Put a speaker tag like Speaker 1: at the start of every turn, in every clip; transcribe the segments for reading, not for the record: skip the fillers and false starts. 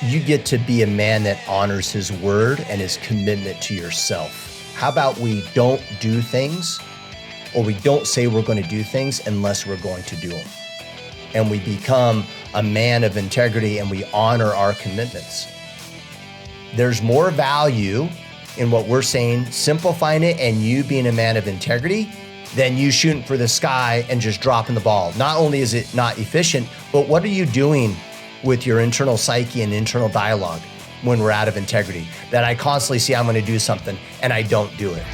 Speaker 1: you get to be a man that honors his word and his commitment to yourself. How about we don't do things, or we don't say we're going to do things unless we're going to do them. And we become a man of integrity and we honor our commitments. There's more value in what we're saying, simplifying it, and you being a man of integrity than you shooting for the sky and just dropping the ball. Not only is it not efficient, but what are you doing with your internal psyche and internal dialogue when we're out of integrity? That I constantly see I'm going to do something and I don't do it.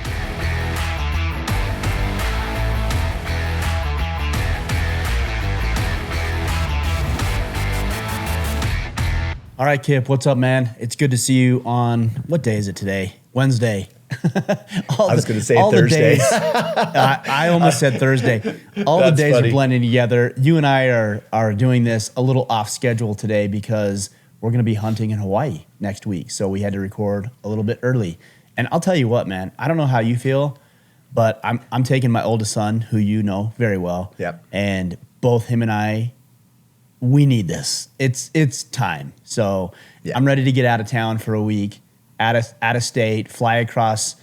Speaker 2: All right, Kipp, what's up, man? It's good to see you on, what day is it today? Wednesday.
Speaker 1: I was going to say Thursday.
Speaker 2: I almost said Thursday. All the days are blending together. You and I are doing this a little off schedule today because we're going to be hunting in Hawaii next week. So we had to record a little bit early. And I'll tell you what, man, I don't know how you feel, but I'm taking my oldest son, who you know very well.
Speaker 1: Yep.
Speaker 2: And both him and I, we need this. It's time. So yeah. I'm ready to get out of town for a week, out of state, fly across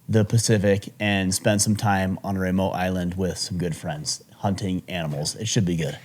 Speaker 2: the Pacific, and spend some time on a remote island with some good friends, hunting animals. It should be good.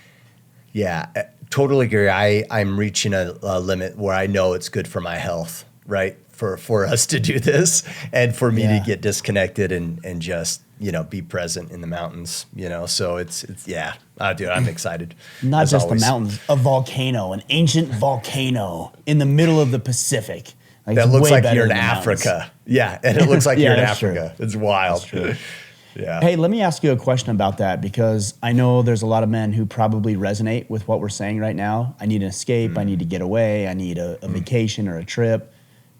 Speaker 1: Yeah, totally agree. I'm reaching a limit where I know it's good for my health, right? For us to do this and for me to get disconnected and just, be present in the mountains, so it's dude, I'm excited.
Speaker 2: Not just always. The mountains, a volcano, an ancient volcano in the middle of the Pacific.
Speaker 1: That looks like you're in Africa. Yeah, and it looks like you're in Africa.
Speaker 2: True.
Speaker 1: It's wild.
Speaker 2: That's true.
Speaker 1: Yeah.
Speaker 2: Hey, let me ask you a question about that, because I know there's a lot of men who probably resonate with what we're saying right now. I need an escape. I need to get away. I need a vacation or a trip.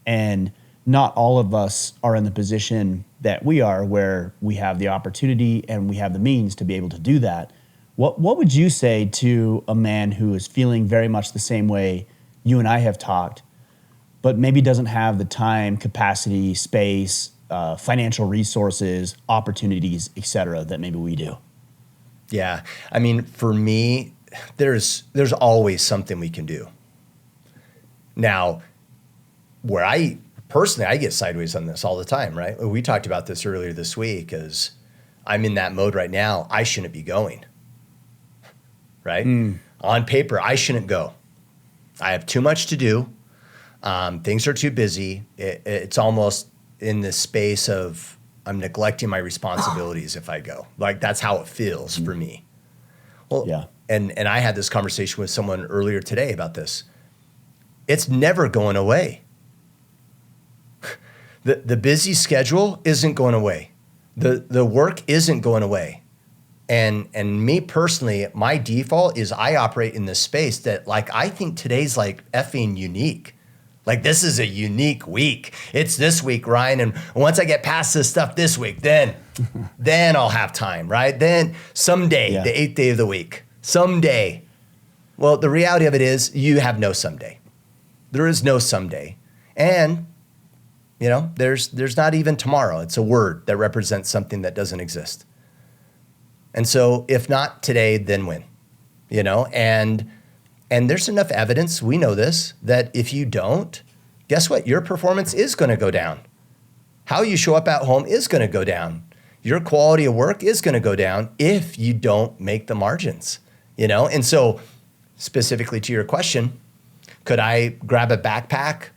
Speaker 2: And not all of us are in the position that we are, where we have the opportunity and we have the means to be able to do that. What would you say to a man who is feeling very much the same way you and I have talked, but maybe doesn't have the time, capacity, space, financial resources, opportunities, et cetera, that maybe we do?
Speaker 1: Yeah. I mean, for me, there's always something we can do. Now, where I get sideways on this all the time, right? We talked about this earlier this week, as I'm in that mode right now. I shouldn't be going, right? On paper, I shouldn't go. I have too much to do. Things are too busy. It's almost in the space of I'm neglecting my responsibilities if I go. Like, that's how it feels for me. Well, yeah. And I had this conversation with someone earlier today about this. It's never going away. The busy schedule isn't going away. The work isn't going away. And me personally, my default is I operate in this space that, like, I think today's like effing unique. Like, this is a unique week. It's this week, Ryan. And once I get past this stuff this week, then I'll have time, right? Then someday, the 8th day of the week, someday. Well, the reality of it is you have no someday. There is no someday. And there's not even tomorrow. It's a word that represents something that doesn't exist. And so if not today, then when? And there's enough evidence, we know this, that if you don't, guess what? Your performance is going to go down. How you show up at home is going to go down. Your quality of work is going to go down if you don't make the margins, And so specifically to your question, could I grab a backpack,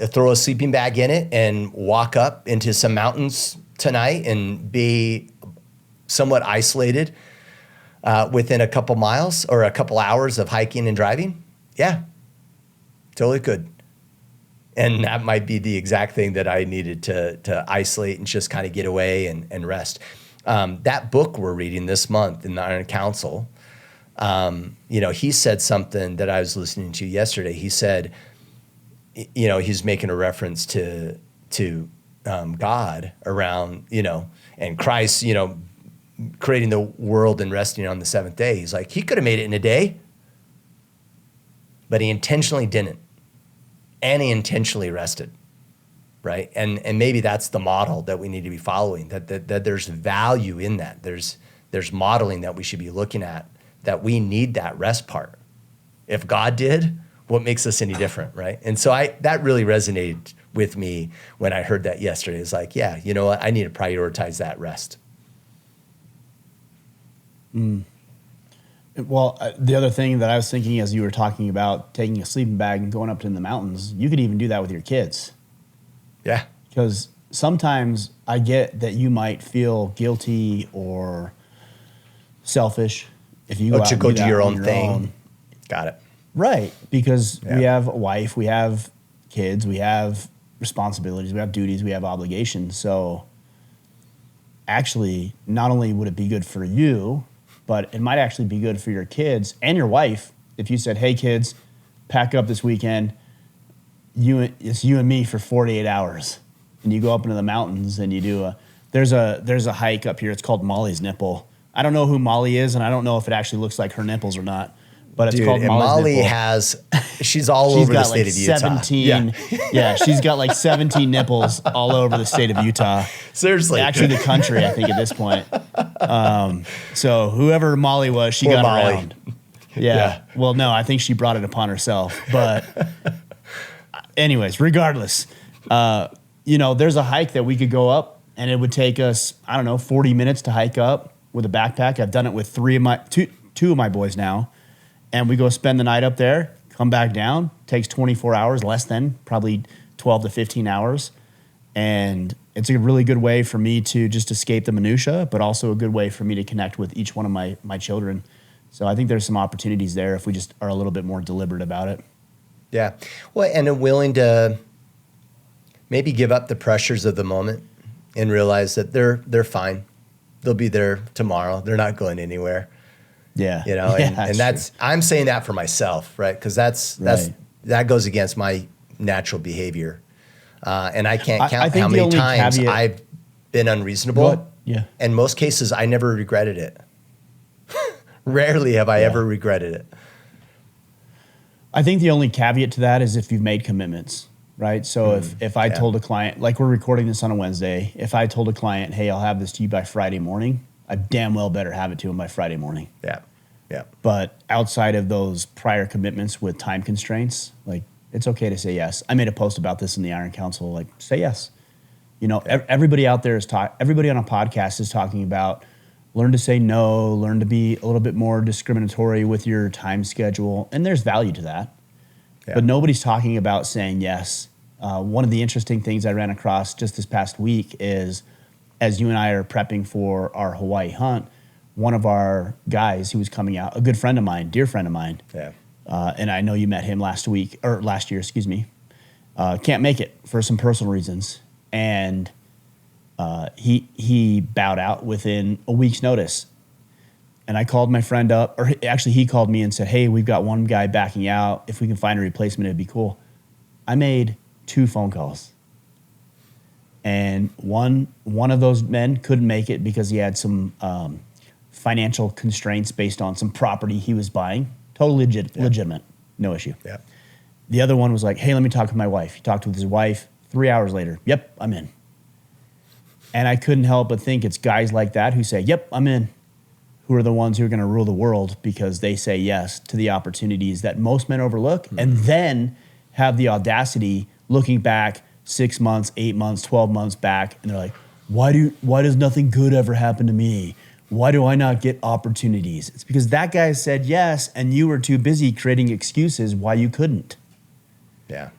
Speaker 1: throw a sleeping bag in it, and walk up into some mountains tonight and be somewhat isolated within a couple miles or a couple hours of hiking and driving? Yeah, totally could. And that might be the exact thing that I needed to isolate and just kind of get away and rest. That book we're reading this month in the Iron Council, he said something that I was listening to yesterday. He said, he's making a reference to God around, and Christ, creating the world and resting on the seventh day. He's like, he could have made it in a day, but he intentionally didn't. And he intentionally rested, right? And maybe that's the model that we need to be following, that there's value in that. There's modeling that we should be looking at, that we need that rest part. If God did, what makes us any different, right? And so that really resonated with me when I heard that yesterday. It's like, yeah, you know what? I need to prioritize that rest.
Speaker 2: Well, the other thing that I was thinking as you were talking about taking a sleeping bag and going up in the mountains, you could even do that with your kids.
Speaker 1: Yeah.
Speaker 2: Because sometimes I get that you might feel guilty or selfish if you
Speaker 1: go do your own thing. Got it.
Speaker 2: Right. Because
Speaker 1: Yeah.
Speaker 2: we have a wife, we have kids, we have responsibilities, we have duties, we have obligations. So actually, not only would it be good for you, but it might actually be good for your kids and your wife if you said, hey, kids, pack up this weekend. It's you and me for 48 hours. And you go up into the mountains and you do there's a hike up here. It's called Molly's Nipple. I don't know who Molly is, and I don't know if it actually looks like her nipples or not. But it's called Molly's Nipple.
Speaker 1: She's all over the state of Utah.
Speaker 2: 17, yeah, she's got like 17 nipples all over the state of Utah.
Speaker 1: Seriously.
Speaker 2: Actually, the country, I think, at this point. So whoever Molly was, she got
Speaker 1: Molly.
Speaker 2: around. Yeah. Well, no, I think she brought it upon herself. But anyways, regardless, there's a hike that we could go up, and it would take us, 40 minutes to hike up with a backpack. I've done it with two of my boys now. And we go spend the night up there, come back down, takes 24 hours, less than, probably 12 to 15 hours. And it's a really good way for me to just escape the minutia, but also a good way for me to connect with each one of my children. So I think there's some opportunities there if we just are a little bit more deliberate about it.
Speaker 1: Yeah. Well, and are willing to maybe give up the pressures of the moment and realize that they're fine. They'll be there tomorrow. They're not going anywhere.
Speaker 2: Yeah.
Speaker 1: And that's I'm saying that for myself, right? Because that goes against my natural behavior. And I can't count how many times I've been unreasonable.
Speaker 2: Yeah.
Speaker 1: In most cases, I never regretted it. Rarely have I ever regretted it.
Speaker 2: I think the only caveat to that is if you've made commitments, right? So if I told a client, like we're recording this on a Wednesday, if I told a client, hey, I'll have this to you by Friday morning, I damn well better have it to him by Friday morning.
Speaker 1: Yeah. Yeah.
Speaker 2: But outside of those prior commitments with time constraints, like it's okay to say yes. I made a post about this in the Iron Council, like say yes. Everybody out there everybody on a podcast is talking about learn to say no, learn to be a little bit more discriminatory with your time schedule. And there's value to that. Yeah. But nobody's talking about saying yes. One of the interesting things I ran across just this past week is as you and I are prepping for our Hawaii hunt, one of our guys who was coming out, a good friend of mine, dear friend of mine, and I know you met him last year, can't make it for some personal reasons. And he bowed out within a week's notice. And I called my friend up, or actually he called me and said, hey, we've got one guy backing out. If we can find a replacement, it'd be cool. I made 2 phone calls. And one of those men couldn't make it because he had some financial constraints based on some property he was buying. Totally legitimate, no issue. Yeah. The other one was like, hey, let me talk with my wife. He talked with his wife. 3 hours later, yep, I'm in. And I couldn't help but think it's guys like that who say, yep, I'm in, who are the ones who are going to rule the world because they say yes to the opportunities that most men overlook and then have the audacity looking back 6 months, 8 months, 12 months back, and they're like, why does nothing good ever happen to me? Why do I not get opportunities? It's because that guy said yes, and you were too busy creating excuses why you couldn't.
Speaker 1: Yeah.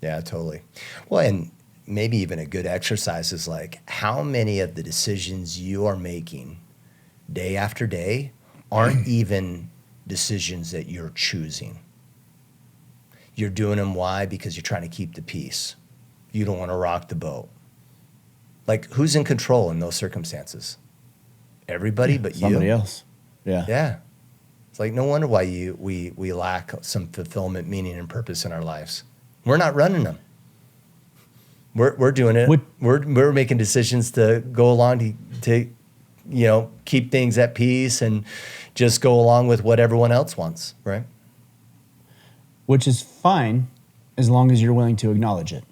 Speaker 1: Yeah, totally. Well, and maybe even a good exercise is like how many of the decisions you are making day after day aren't even decisions that you're choosing. You're doing them why? Because you're trying to keep the peace. You don't want to rock the boat. Like, who's in control in those circumstances? Everybody but you.
Speaker 2: Somebody else. Yeah.
Speaker 1: Yeah. It's like, no wonder why we lack some fulfillment, meaning, and purpose in our lives. We're not running them. We're doing it. We're making decisions to go along to keep things at peace and just go along with what everyone else wants, right?
Speaker 2: Which is fine as long as you're willing to acknowledge it.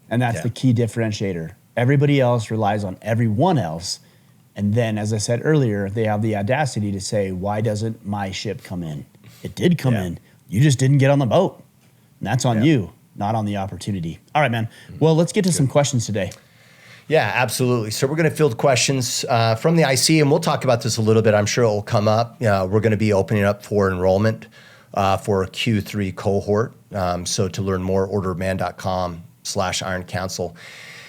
Speaker 2: And that's the key differentiator. Everybody else relies on everyone else. And then, as I said earlier, they have the audacity to say, why doesn't my ship come in? It did come in. You just didn't get on the boat. that's on you, not on the opportunity. All right, man. Well, let's get to some questions today.
Speaker 1: Yeah, absolutely. So we're going to field questions from the IC, and we'll talk about this a little bit. I'm sure it will come up. We're going to be opening up for enrollment for a Q3 cohort. So to learn more, orderman.com/Iron Council.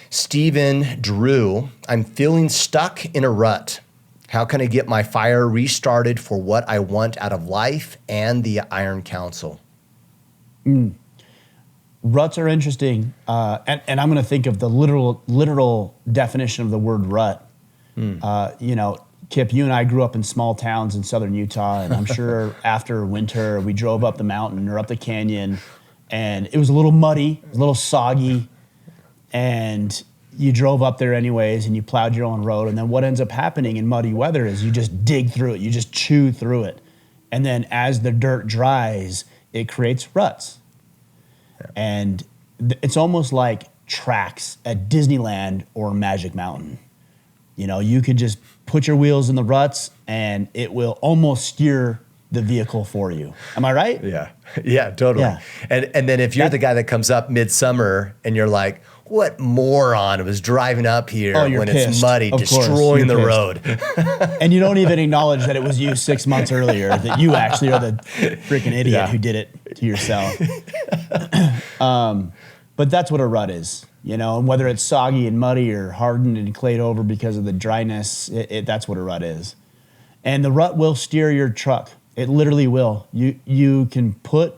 Speaker 1: Stephen Drew, I'm feeling stuck in a rut. How can I get my fire restarted for what I want out of life and the Iron Council?
Speaker 2: Ruts are interesting, and I'm going to think of the literal definition of the word rut. Kipp, you and I grew up in small towns in southern Utah, and I'm sure after winter we drove up the mountain or up the canyon, and it was a little muddy, a little soggy, and you drove up there anyways, and you plowed your own road. And then what ends up happening in muddy weather is you just dig through it, you just chew through it, and then as the dirt dries, it creates ruts. And it's almost like tracks at Disneyland or Magic Mountain. You could just put your wheels in the ruts and it will almost steer the vehicle for you. Am I right?
Speaker 1: Yeah, totally.
Speaker 2: Yeah.
Speaker 1: And then if you're the guy that comes up midsummer and you're like, what moron was driving up here when
Speaker 2: pissed.
Speaker 1: It's muddy,
Speaker 2: Of course,
Speaker 1: destroying the
Speaker 2: you're
Speaker 1: road.
Speaker 2: And you don't even acknowledge that it was you 6 months earlier, that you actually are the freaking idiot who did it to yourself. But that's what a rut is, and whether it's soggy and muddy or hardened and clayed over because of the dryness, that's what a rut is. And the rut will steer your truck. It literally will. You can put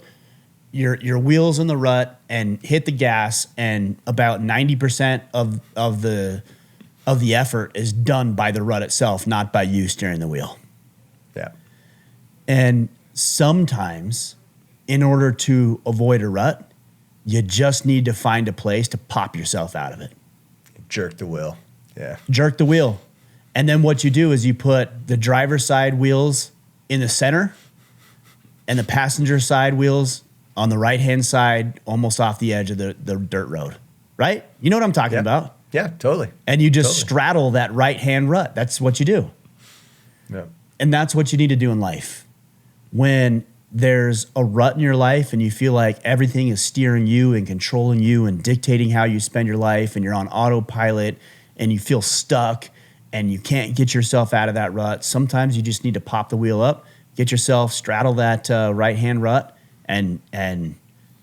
Speaker 2: your wheels in the rut and hit the gas, and about 90% of the effort is done by the rut itself, not by you steering the wheel.
Speaker 1: Yeah.
Speaker 2: And sometimes, in order to avoid a rut, you just need to find a place to pop yourself out of it.
Speaker 1: Jerk the wheel. Yeah.
Speaker 2: Jerk the wheel. And then what you do is you put the driver's side wheels in the center and the passenger side wheels on the right-hand side, almost off the edge of the dirt road, right? You know what I'm talking about?
Speaker 1: Yeah, totally.
Speaker 2: And you just straddle that right-hand rut. That's what you do.
Speaker 1: Yeah.
Speaker 2: And that's what you need to do in life. When there's a rut in your life and you feel like everything is steering you and controlling you and dictating how you spend your life, and you're on autopilot and you feel stuck and you can't get yourself out of that rut, sometimes you just need to pop the wheel up, get yourself, straddle that right-hand rut, and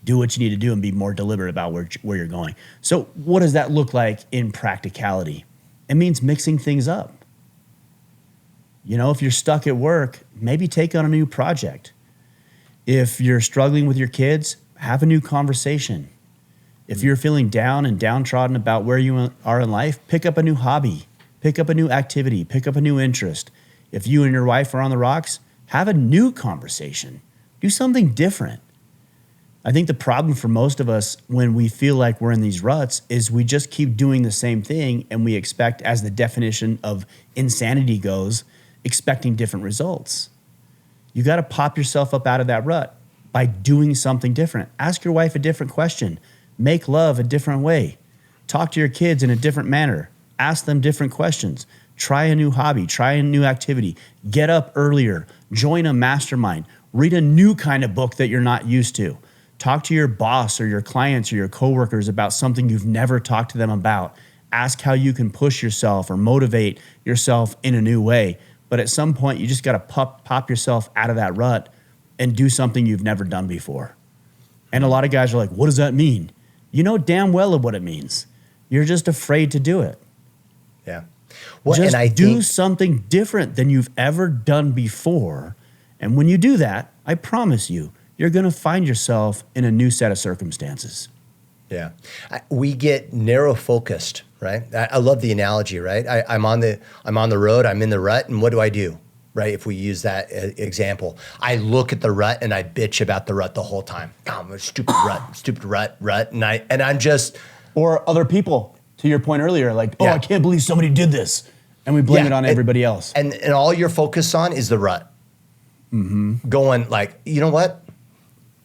Speaker 2: do what you need to do and be more deliberate about where you're going. So what does that look like in practicality? It means mixing things up. If you're stuck at work, maybe take on a new project. If you're struggling with your kids, have a new conversation. If you're feeling down and downtrodden about where you are in life, pick up a new hobby, pick up a new activity, pick up a new interest. If you and your wife are on the rocks, have a new conversation. Do something different. I think the problem for most of us when we feel like we're in these ruts is we just keep doing the same thing, and we expect, as the definition of insanity goes, expecting different results. You got to pop yourself up out of that rut by doing something different. Ask your wife a different question. Make love a different way. Talk to your kids in a different manner. Ask them different questions. Try a new hobby. Try a new activity. Get up earlier. Join a mastermind. Read a new kind of book that you're not used to. Talk to your boss or your clients or your coworkers about something you've never talked to them about. Ask how you can push yourself or motivate yourself in a new way. But at some point, you just got to pop yourself out of that rut and do something you've never done before. And a lot of guys are like, what does that mean? You know damn well what it means. You're just afraid to do it.
Speaker 1: Yeah. Well,
Speaker 2: just
Speaker 1: and I
Speaker 2: do
Speaker 1: think
Speaker 2: something different than you've ever done before. And when you do that, I promise you, you're going to find yourself in a new set of circumstances.
Speaker 1: Yeah. We get narrow focused, right? I love the analogy, right? I'm on the road, I'm in the rut, and what do? Right? If we use that example, I look at the rut and I bitch about the rut the whole time. Oh, I'm a stupid rut. And I'm just.
Speaker 2: Or other people, to your point earlier, like, I can't believe somebody did this. And we blame it on everybody else.
Speaker 1: And all you're focused on is the rut. Mm-hmm. Going like, you know what?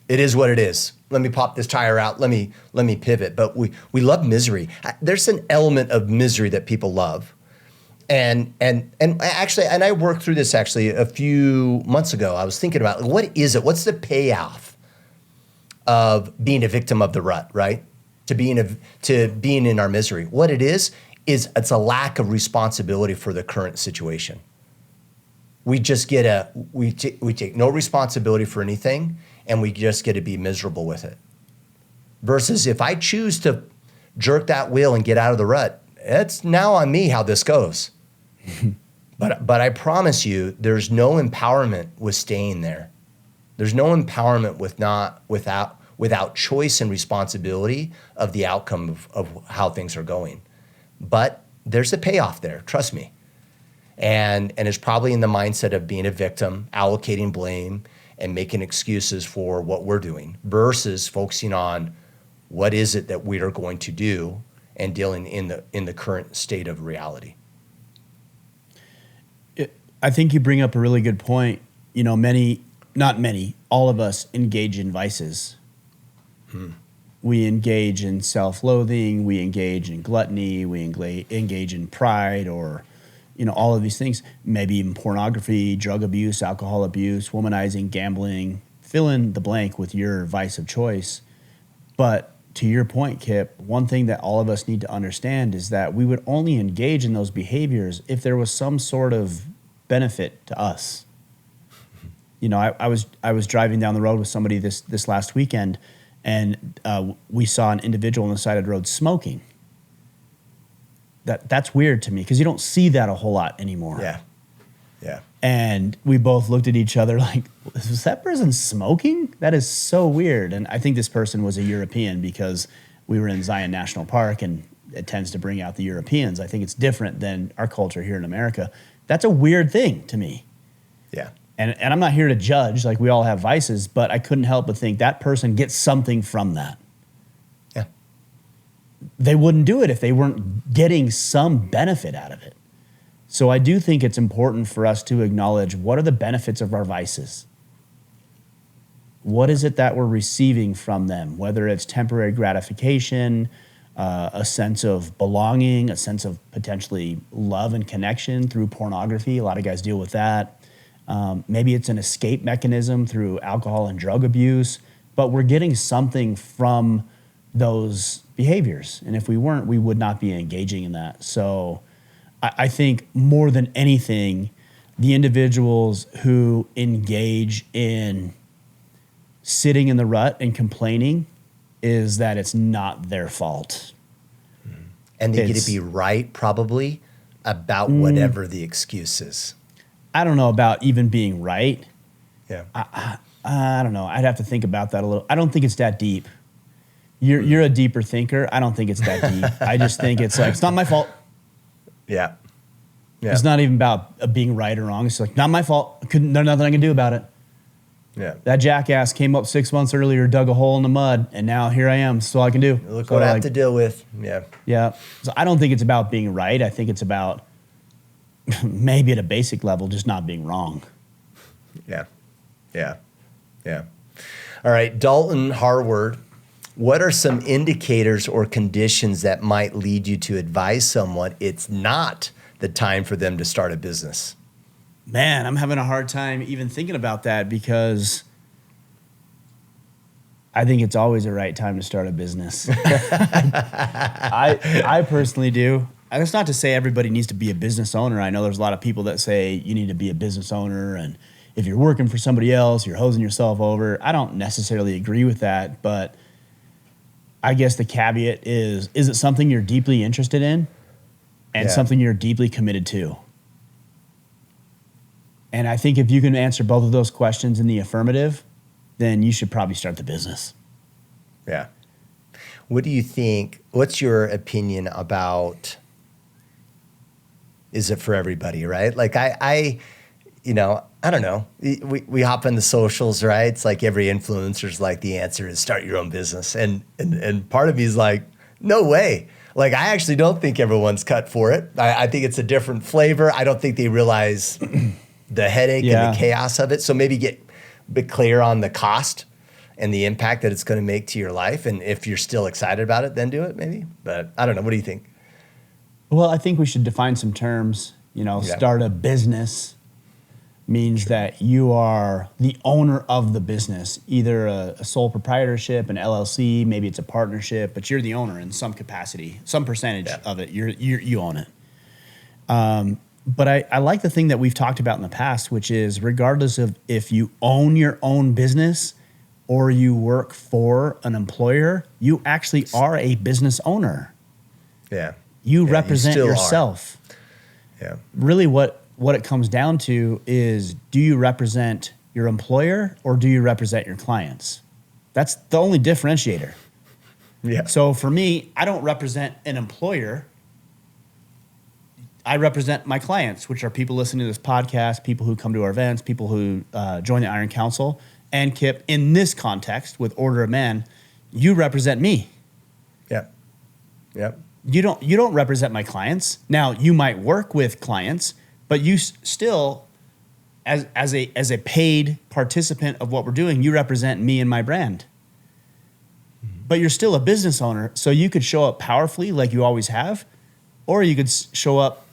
Speaker 1: It is what it is. Let me pop this tire out. Let me pivot. But we love misery. There's an element of misery that people love. And actually, I worked through this actually a few months ago. I was thinking about what is it? What's the payoff of being a victim of the rut, right? To being in our misery. What it is it's a lack of responsibility for the current situation. We just we take no responsibility for anything, and we just get to be miserable with it. Versus if I choose to jerk that wheel and get out of the rut, it's now on me how this goes. But I promise you, there's no empowerment with staying there. There's no empowerment without choice and responsibility of the outcome of how things are going. But there's a payoff there, trust me. And it's probably in the mindset of being a victim, allocating blame, and making excuses for what we're doing versus focusing on what is it that we are going to do and dealing in the current state of reality.
Speaker 2: I think you bring up a really good point. You know, not many, all of us engage in vices. We engage in self-loathing, we engage in gluttony, we engage in pride, or, you know, all of these things, maybe even pornography, drug abuse, alcohol abuse, womanizing, gambling, fill in the blank with your vice of choice. But to your point, Kipp, one thing that all of us need to understand is that we would only engage in those behaviors if there was some sort of benefit to us. You know, I was driving down the road with somebody this last weekend, and we saw an individual on the side of the road smoking. That's weird to me because you don't see that a whole lot anymore.
Speaker 1: Yeah.
Speaker 2: And we both looked at each other like, was that person smoking? That is so weird. And I think this person was a European because we were in Zion National Park, and it tends to bring out the Europeans. I think it's different than our culture here in America. That's a weird thing to me.
Speaker 1: Yeah.
Speaker 2: And I'm not here to judge, like we all have vices, but I couldn't help but think that person gets something from that.
Speaker 1: Yeah.
Speaker 2: They wouldn't do it if they weren't getting some benefit out of it. So I do think it's important for us to acknowledge what are the benefits of our vices. What is it that we're receiving from them, whether it's temporary gratification, a sense of belonging, a sense of potentially love and connection through pornography. A lot of guys deal with that. Maybe it's an escape mechanism through alcohol and drug abuse, but we're getting something from those behaviors. And if we weren't, we would not be engaging in that. So I think more than anything, the individuals who engage in sitting in the rut and complaining is that it's not their fault.
Speaker 1: And they get to be right, probably, about whatever the excuse is.
Speaker 2: I don't know about even being right.
Speaker 1: Yeah.
Speaker 2: I don't know. I'd have to think about that a little. I don't think it's that deep. You're a deeper thinker. I don't think it's that deep. I just think it's like, it's not my fault.
Speaker 1: Yeah.
Speaker 2: It's not even about being right or wrong. It's like, not my fault. There's nothing I can do about it.
Speaker 1: Yeah.
Speaker 2: That jackass came up 6 months earlier, dug a hole in the mud, and now here I am. That's all I can do.
Speaker 1: Look what I have to deal with. Yeah.
Speaker 2: Yeah. So I don't think it's about being right. I think it's about maybe at a basic level, just not being wrong.
Speaker 1: Yeah. All right, Dalton Harward, what are some indicators or conditions that might lead you to advise someone it's not the time for them to start a business?
Speaker 2: Man, I'm having a hard time even thinking about that because I think it's always the right time to start a business. I personally do. That's not to say everybody needs to be a business owner. I know there's a lot of people that say you need to be a business owner, and if you're working for somebody else, you're hosing yourself over. I don't necessarily agree with that, but I guess the caveat is it something you're deeply interested in and something you're deeply committed to? And I think if you can answer both of those questions in the affirmative, then you should probably start the business.
Speaker 1: Yeah. What do you think? What's your opinion about, is it for everybody, right? Like I don't know. We hop in the socials, right? It's like every influencer's like, the answer is start your own business. And part of me is like, no way. Like, I actually don't think everyone's cut for it. I think it's a different flavor. I don't think they realize the headache and the chaos of it. So maybe get a bit clear on the cost and the impact that it's going to make to your life. And if you're still excited about it, then do it maybe. But I don't know. What do you think?
Speaker 2: Well, I think we should define some terms, start a business. means that you are the owner of the business, either a sole proprietorship, an LLC, maybe it's a partnership, but you're the owner in some capacity, some percentage of it. You own it. But I like the thing that we've talked about in the past, which is regardless of if you own your own business or you work for an employer, you actually are a business owner.
Speaker 1: Yeah.
Speaker 2: You represent yourself.
Speaker 1: Yeah.
Speaker 2: Really what it comes down to is, do you represent your employer or do you represent your clients? That's the only differentiator.
Speaker 1: Yeah.
Speaker 2: So for me, I don't represent an employer. I represent my clients, which are people listening to this podcast, people who come to our events, people who join the Iron Council. And Kipp, in this context with Order of Man, you represent me.
Speaker 1: Yeah. Yep.
Speaker 2: You don't represent my clients. Now, you might work with clients, but you still, as a paid participant of what we're doing, you represent me and my brand. But you're still a business owner, so you could show up powerfully like you always have, or you could show up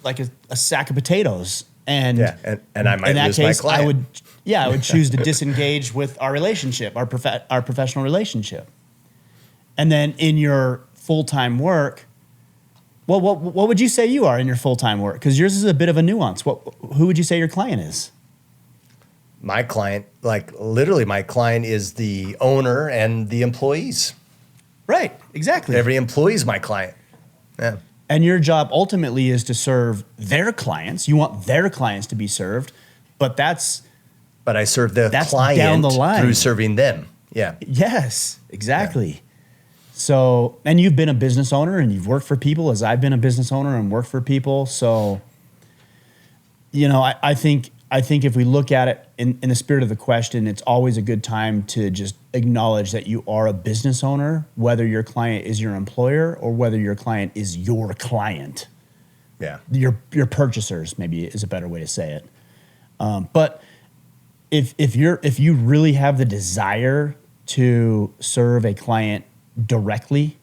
Speaker 2: like a sack of potatoes. And
Speaker 1: I might lose my client.
Speaker 2: I would choose to disengage with our relationship, our professional relationship. And then in your full-time work, well, what would you say you are in your full-time work? Because yours is a bit of a nuance. Who would you say your client is?
Speaker 1: My client, literally my client is the owner and the employees.
Speaker 2: Right, exactly.
Speaker 1: Every employee is my client. Yeah.
Speaker 2: And your job ultimately is to serve their clients. You want their clients to be served, but
Speaker 1: I serve the client
Speaker 2: down the line
Speaker 1: through serving them. Yeah.
Speaker 2: Yes, exactly. Yeah. So, and you've been a business owner and you've worked for people as I've been a business owner and worked for people. So, I think if we look at it in the spirit of the question, it's always a good time to just acknowledge that you are a business owner, whether your client is your employer or whether your client is your client.
Speaker 1: Yeah.
Speaker 2: Your purchasers, maybe is a better way to say it. But if you really have the desire to serve a client directly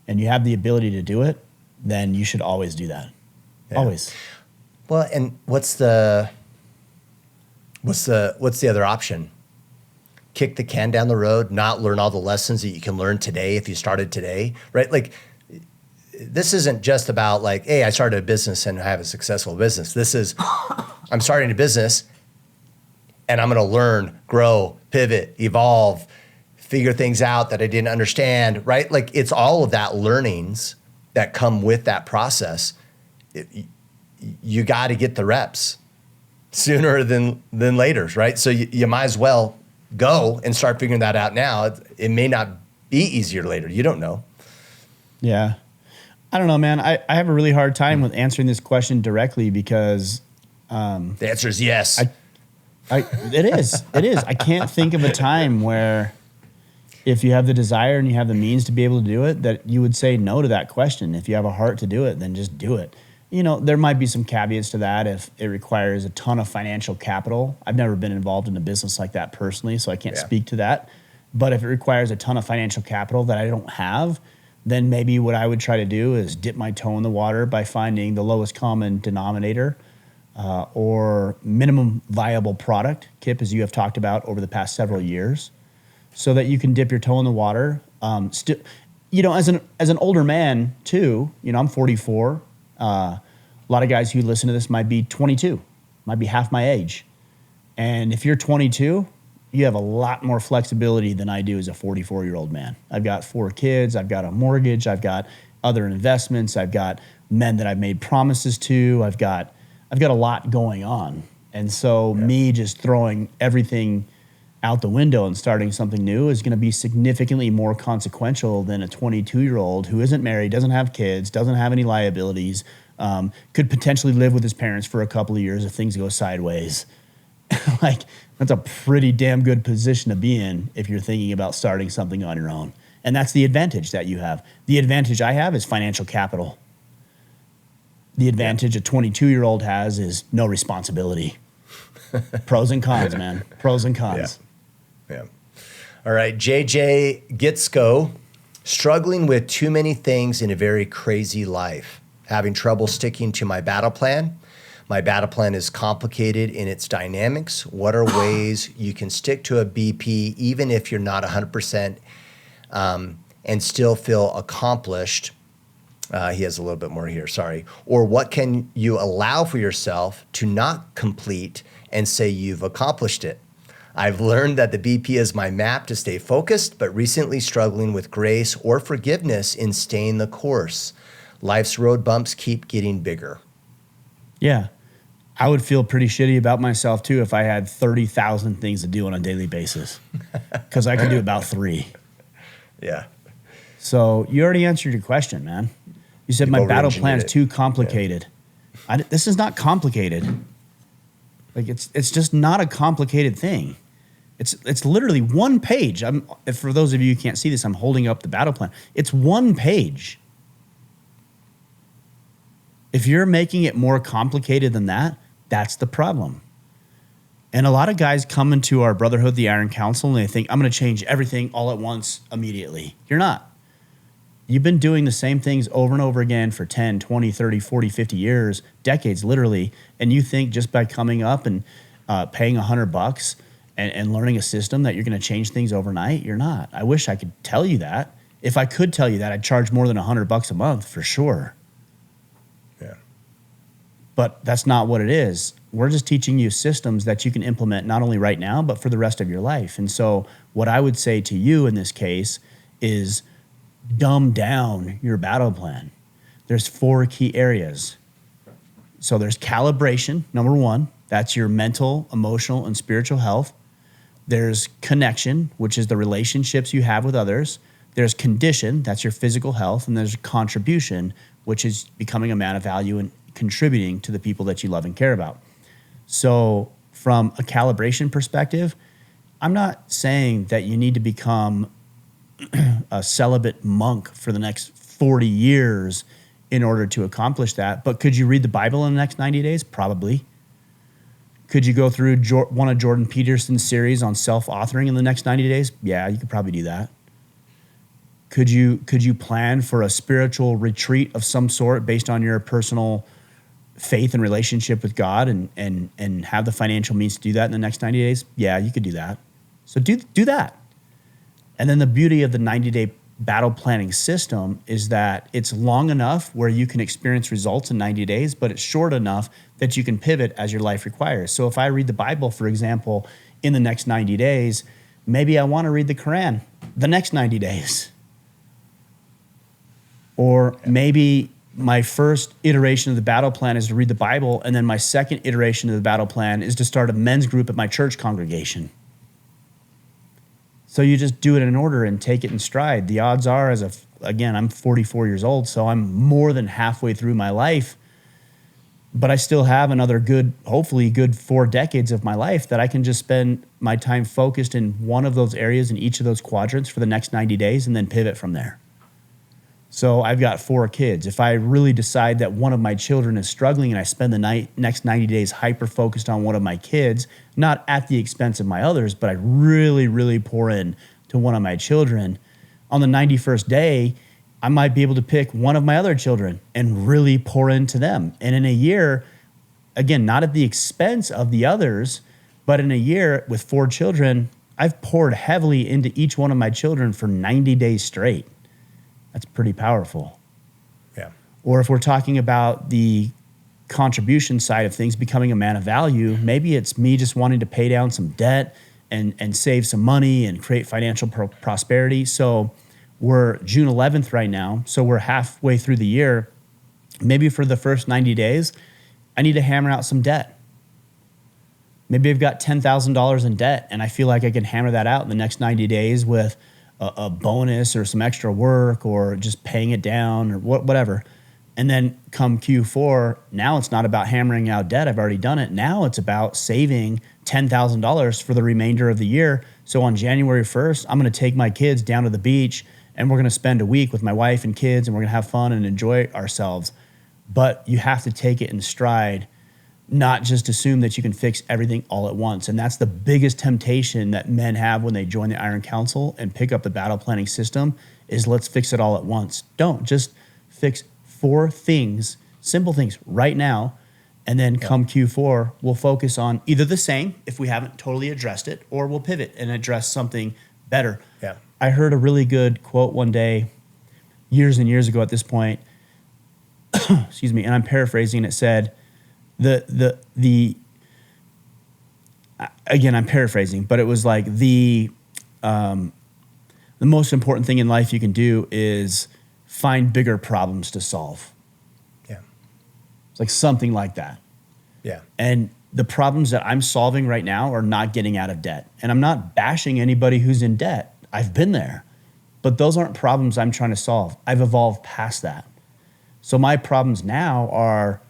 Speaker 2: and you have the ability to do it, then you should always do that. Yeah. Always.
Speaker 1: Well, and what's the other option? Kick the can down the road, not learn all the lessons that you can learn today if you started today, right? Like, this isn't just about hey, I started a business and I have a successful business. This is, I'm starting a business and I'm going to learn, grow, pivot, evolve, figure things out that I didn't understand, right? It's all of that learnings that come with that process. You got to get the reps sooner than later, right? So you might as well go and start figuring that out now. It may not be easier later. You don't know. Yeah.
Speaker 2: I don't know, man. I have a really hard time with answering this question directly because
Speaker 1: the answer is yes.
Speaker 2: It is. I can't think of a time where if you have the desire and you have the means to be able to do it, that you would say no to that question. If you have a heart to do it, then just do it. There might be some caveats to that if it requires a ton of financial capital. I've never been involved in a business like that personally, so I can't speak to that. But if it requires a ton of financial capital that I don't have, then maybe what I would try to do is dip my toe in the water by finding the lowest common denominator or minimum viable product, Kipp, as you have talked about over the past several years, so that you can dip your toe in the water. As an older man too, I'm 44. A lot of guys who listen to this might be 22, might be half my age. And if you're 22, you have a lot more flexibility than I do as a 44-year-old man. I've got 4 kids. I've got a mortgage. I've got other investments. I've got men that I've made promises to. I've got a lot going on. And so me just throwing everything out the window and starting something new is going to be significantly more consequential than a 22-year-old who isn't married, doesn't have kids, doesn't have any liabilities, could potentially live with his parents for a couple of years if things go sideways. That's a pretty damn good position to be in if you're thinking about starting something on your own. And that's the advantage that you have. The advantage I have is financial capital. The advantage a 22-year-old has is no responsibility. Pros and cons, man. Pros and cons.
Speaker 1: Yeah. All right, JJ Gitsko, struggling with too many things in a very crazy life, having trouble sticking to my battle plan. My battle plan is complicated in its dynamics. What are ways you can stick to a BP even if you're not 100% and still feel accomplished? He has a little bit more here, sorry. Or what can you allow for yourself to not complete and say you've accomplished it? I've learned that the BP is my map to stay focused, but recently struggling with grace or forgiveness in staying the course. Life's road bumps keep getting bigger.
Speaker 2: Yeah. I would feel pretty shitty about myself too if I had 30,000 things to do on a daily basis, because I could do about 3.
Speaker 1: Yeah.
Speaker 2: So you already answered your question, man. You said my battle plan is too complicated. Yeah. This is not complicated. Like it's just not a complicated thing. It's literally one page. For those of you who can't see this, I'm holding up the battle plan. It's one page. If you're making it more complicated than that, that's the problem. And a lot of guys come into our Brotherhood, the Iron Council, and they think, I'm going to change everything all at once immediately. You're not. You've been doing the same things over and over again for 10, 20, 30, 40, 50 years, decades literally, and you think just by coming up and paying $100 and learning a system that you're going to change things overnight? You're not. I wish I could tell you that. If I could tell you that, I'd charge more than $100 a month for sure.
Speaker 1: Yeah.
Speaker 2: But that's not what it is. We're just teaching you systems that you can implement not only right now, but for the rest of your life. And so what I would say to you in this case is dumb down your battle plan. There's 4 key areas. So there's calibration, number 1. That's your mental, emotional, and spiritual health. There's connection, which is the relationships you have with others. There's condition, that's your physical health. And there's contribution, which is becoming a man of value and contributing to the people that you love and care about. So from a calibration perspective, I'm not saying that you need to become a celibate monk for the next 40 years in order to accomplish that. But could you read the Bible in the next 90 days? Probably. Could you go through one of Jordan Peterson's series on self-authoring in the next 90 days? Yeah, you could probably do that. Could you plan for a spiritual retreat of some sort based on your personal faith and relationship with God and have the financial means to do that in the next 90 days? Yeah, you could do that. So do that. And then the beauty of the 90-day battle planning system is that it's long enough where you can experience results in 90 days, but it's short enough that you can pivot as your life requires. So if I read the Bible, for example, in the next 90 days, maybe I want to read the Quran the next 90 days. Or maybe my first iteration of the battle plan is to read the Bible, and then my second iteration of the battle plan is to start a men's group at my church congregation. So you just do it in order and take it in stride. The odds are, again, I'm 44 years old, so I'm more than halfway through my life, but I still have another hopefully good 4 decades of my life that I can just spend my time focused in one of those areas in each of those quadrants for the next 90 days and then pivot from there. So I've got 4 kids. If I really decide that one of my children is struggling and I spend the next 90 days hyper-focused on one of my kids, not at the expense of my others, but I really, really pour in to one of my children, on the 91st day, I might be able to pick one of my other children and really pour into them. And in a year, again, not at the expense of the others, but in a year with 4 children, I've poured heavily into each one of my children for 90 days straight. That's pretty powerful.
Speaker 1: Yeah.
Speaker 2: Or if we're talking about the contribution side of things, becoming a man of value, maybe it's me just wanting to pay down some debt and save some money and create financial prosperity. So we're June 11th right now, so we're halfway through the year. Maybe for the first 90 days, I need to hammer out some debt. Maybe I've got $10,000 in debt, and I feel like I can hammer that out in the next 90 days with a bonus or some extra work or just paying it down or whatever. And then come Q4, now it's not about hammering out debt. I've already done it. Now it's about saving $10,000 for the remainder of the year. So on January 1st, I'm going to take my kids down to the beach and we're going to spend a week with my wife and kids and we're going to have fun and enjoy ourselves. But you have to take it in stride, not just assume that you can fix everything all at once. And that's the biggest temptation that men have when they join the Iron Council and pick up the battle planning system is let's fix it all at once. Don't. Just fix 4 things, simple things right now, And then come Q4, we'll focus on either the same if we haven't totally addressed it, or we'll pivot and address something better.
Speaker 1: Yeah.
Speaker 2: I heard a really good quote one day, years and years ago at this point, excuse me, and I'm paraphrasing. It said, again, I'm paraphrasing, but it was like the most important thing in life you can do is find bigger problems to solve.
Speaker 1: Yeah.
Speaker 2: It's like something like that.
Speaker 1: Yeah.
Speaker 2: And the problems that I'm solving right now are not getting out of debt. And I'm not bashing anybody who's in debt. I've been there. But those aren't problems I'm trying to solve. I've evolved past that. So my problems now are,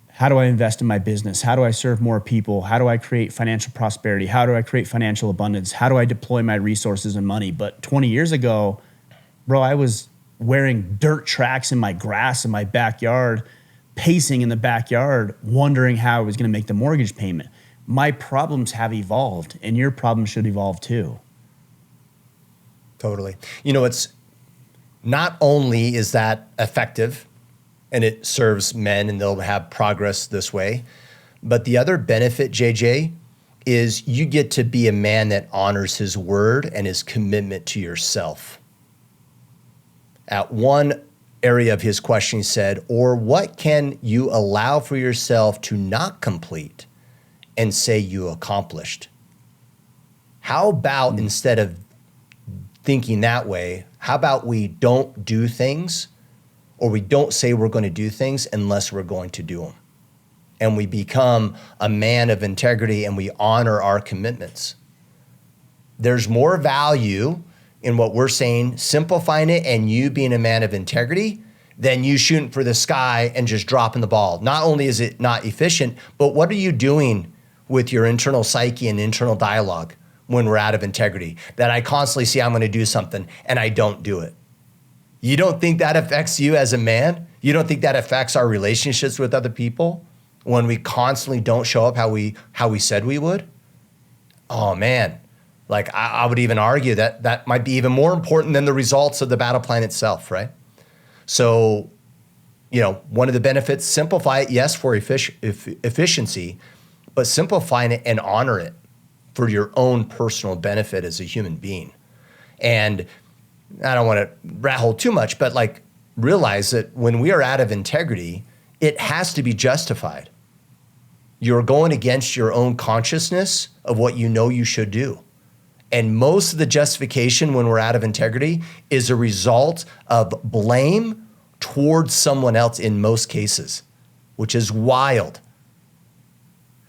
Speaker 2: how do I invest in my business? How do I serve more people? How do I create financial prosperity? How do I create financial abundance? How do I deploy my resources and money? But 20 years ago, bro, I was wearing dirt tracks in my grass in my backyard, pacing in the backyard, wondering how I was going to make the mortgage payment. My problems have evolved, and your problems should evolve too.
Speaker 1: Totally. You know, it's not only is that effective and it serves men and they'll have progress this way, but the other benefit, JJ, is you get to be a man that honors his word and his commitment to yourself. At one area of his question, he said, or what can you allow for yourself to not complete and say you accomplished? How about instead of thinking that way, how about we don't do things, or we don't say we're going to do things unless we're going to do them? And we become a man of integrity and we honor our commitments. There's more value in what we're saying, simplifying it, and you being a man of integrity than you shooting for the sky and just dropping the ball. Not only is it not efficient, but what are you doing with your internal psyche and internal dialogue when we're out of integrity? That I constantly see I'm going to do something and I don't do it. You don't think that affects you as a man? You don't think that affects our relationships with other people when we constantly don't show up how we said we would? Oh man, like I would even argue that that might be even more important than the results of the battle plan itself, right? So, you know, one of the benefits, simplify it, yes, for efficiency, but simplifying it and honor it for your own personal benefit as a human being. And I don't want to rat hole too much, but like realize that when we are out of integrity, it has to be justified. You're going against your own consciousness of what you know you should do. And most of the justification when we're out of integrity is a result of blame towards someone else in most cases, which is wild.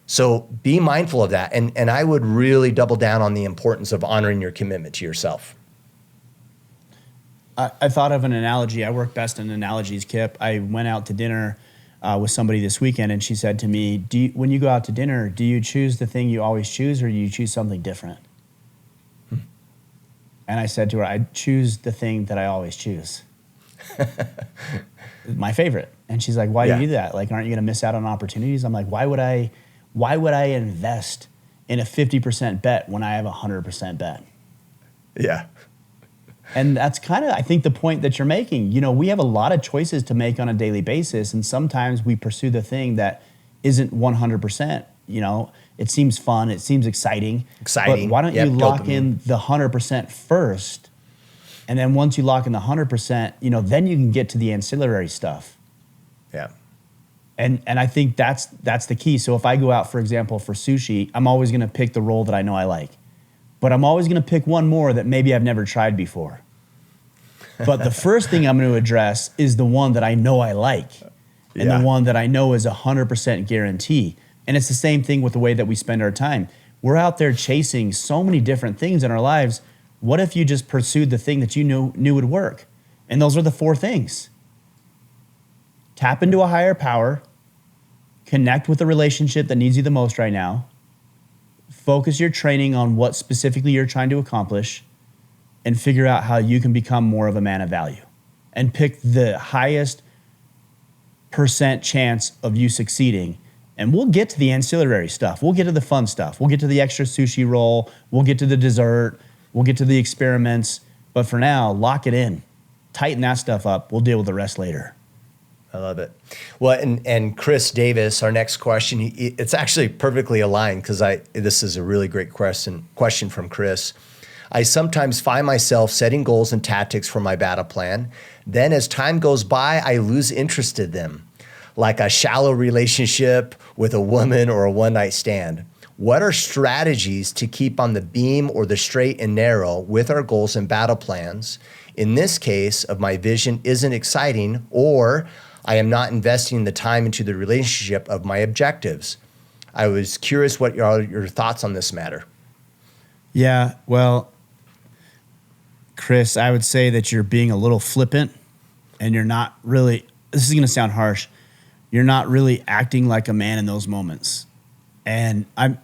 Speaker 1: So be mindful of that. And I would really double down on the importance of honoring your commitment to yourself.
Speaker 2: I thought of an analogy. I work best in analogies, Kipp. I went out to dinner with somebody this weekend, and she said to me, when you go out to dinner, do you choose the thing you always choose, or do you choose something different? And I said to her, I choose the thing that I always choose. My favorite. And she's like, why do you do that? Like, aren't you going to miss out on opportunities? I'm like, why would I invest in a 50% bet when I have a 100% bet?
Speaker 1: Yeah.
Speaker 2: And that's kind of, I think, the point that you're making. You know, we have a lot of choices to make on a daily basis, and sometimes we pursue the thing that isn't 100%. You know, it seems fun, it seems exciting. But why don't you lock in the 100% first? And then once you lock in the 100%, you know, then you can get to the ancillary stuff.
Speaker 1: Yeah.
Speaker 2: And I think that's the key. So if I go out, for example, for sushi, I'm always going to pick the roll that I know I like. But I'm always going to pick one more that maybe I've never tried before. But the first thing I'm going to address is the one that I know I like. And the one that I know is 100% guarantee. And it's the same thing with the way that we spend our time. We're out there chasing so many different things in our lives. What if you just pursued the thing that you knew would work? And those are the 4 things. Tap into a higher power. Connect with the relationship that needs you the most right now. Focus your training on what specifically you're trying to accomplish, and figure out how you can become more of a man of value. And pick the highest % chance of you succeeding. And we'll get to the ancillary stuff. We'll get to the fun stuff. We'll get to the extra sushi roll. We'll get to the dessert. We'll get to the experiments. But for now, lock it in. Tighten that stuff up. We'll deal with the rest later.
Speaker 1: I love it. Well, and Chris Davis, our next question, it's actually perfectly aligned because this is a really great question from Chris. I sometimes find myself setting goals and tactics for my battle plan. Then as time goes by, I lose interest in them, like a shallow relationship with a woman or a one-night stand. What are strategies to keep on the beam or the straight and narrow with our goals and battle plans? In this case of my vision isn't exciting, or I am not investing the time into the relationship of my objectives. I was curious what are your thoughts on this matter?
Speaker 2: Yeah, well, Chris, I would say that you're being a little flippant and you're not really, this is going to sound harsh, you're not really acting like a man in those moments. And I'm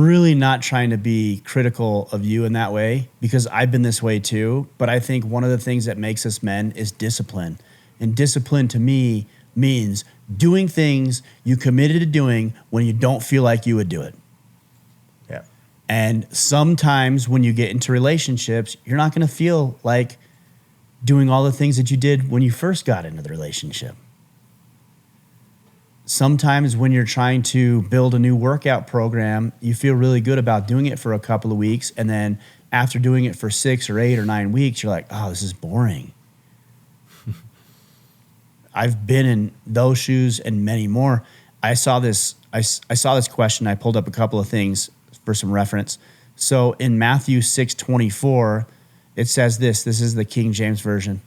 Speaker 2: really not trying to be critical of you in that way because I've been this way too. But I think one of the things that makes us men is discipline. And discipline to me means doing things you committed to doing when you don't feel like you would do it.
Speaker 1: Yeah.
Speaker 2: And sometimes when you get into relationships, you're not going to feel like doing all the things that you did when you first got into the relationship. Sometimes when you're trying to build a new workout program, you feel really good about doing it for a couple of weeks. And then after doing it for 6 or 8 or 9 weeks, you're like, oh, this is boring. I've been in those shoes and many more. I saw this question. I pulled up a couple of things for some reference. So in Matthew 6:24, it says this is the King James Version.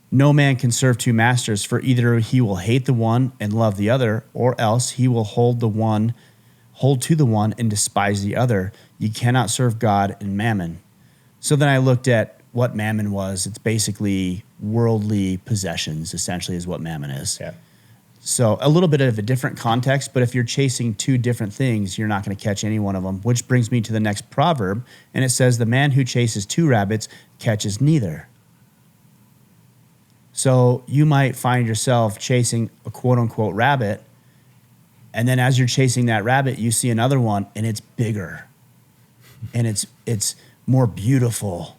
Speaker 2: No man can serve two masters, for either he will hate the one and love the other, or else he will hold to the one and despise the other. You cannot serve God and mammon. So then I looked at what mammon was. It's basically worldly possessions, essentially, is what mammon is.
Speaker 1: Yeah.
Speaker 2: So a little bit of a different context, but if you're chasing two different things, you're not going to catch any one of them, which brings me to the next proverb, and it says, the man who chases two rabbits catches neither. So you might find yourself chasing a quote-unquote rabbit, and then as you're chasing that rabbit, you see another one, and it's bigger, and it's more beautiful,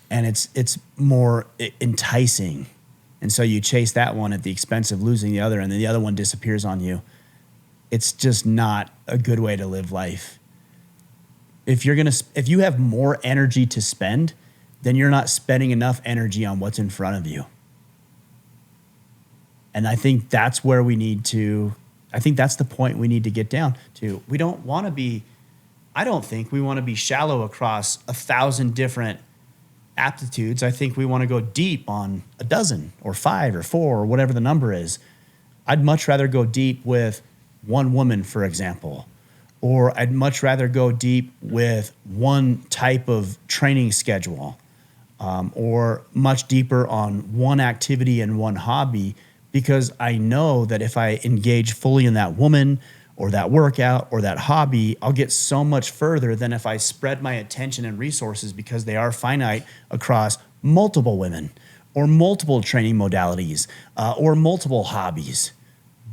Speaker 2: and it's more enticing. And so you chase that one at the expense of losing the other, and then the other one disappears on you. It's just not a good way to live life. If you have more energy to spend, then you're not spending enough energy on what's in front of you. And I think that's the point we need to get down to. I don't think we want to be shallow across 1,000 different aptitudes. I think we want to go deep on 12 or 5 or 4 or whatever the number is. I'd much rather go deep with one woman, for example, or I'd much rather go deep with one type of training schedule, or much deeper on one activity and one hobby, because I know that if I engage fully in that woman or that workout or that hobby, I'll get so much further than if I spread my attention and resources, because they are finite, across multiple women or multiple training modalities or multiple hobbies.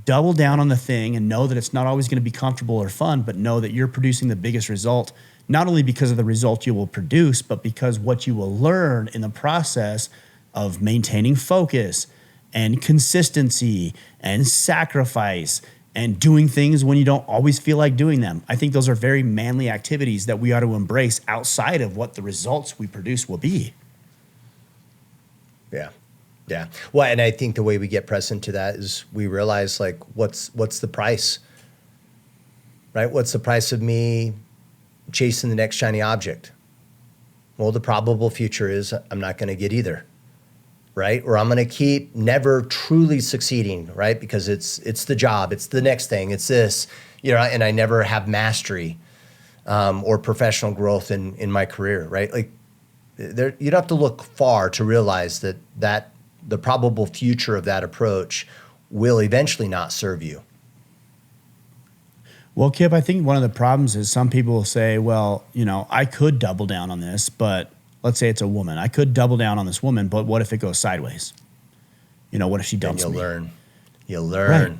Speaker 2: Double down on the thing and know that it's not always going to be comfortable or fun, but know that you're producing the biggest result, not only because of the result you will produce, but because what you will learn in the process of maintaining focus and consistency and sacrifice and doing things when you don't always feel like doing them. I think those are very manly activities that we ought to embrace outside of what the results we produce will be.
Speaker 1: Yeah. Yeah. Well, and I think the way we get present to that is we realize, like, what's the price, right? What's the price of me chasing the next shiny object? Well, the probable future is I'm not going to get either, right? Or I'm going to keep never truly succeeding, right? Because it's the job, it's the next thing, it's this, and I never have mastery or professional growth in my career, right? Like, you don't have to look far to realize that the probable future of that approach will eventually not serve you.
Speaker 2: Well, Kipp, I think one of the problems is some people will say, well, I could double down on this, but let's say it's a woman. I could double down on this woman, but what if it goes sideways? What if she dumps me?
Speaker 1: You'll learn. Right.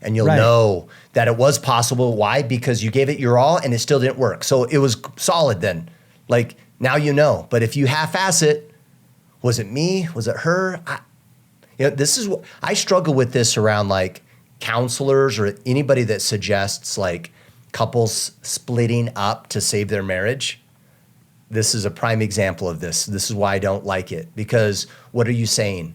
Speaker 1: And you'll know that it was possible. Why? Because you gave it your all and it still didn't work. So it was solid then. Like, now you know. But if you half-ass it, Was it me? Was it her? This is what I struggle with this around like counselors or anybody that suggests like couples splitting up to save their marriage. This is a prime example of this. This is why I don't like it, because what are you saying?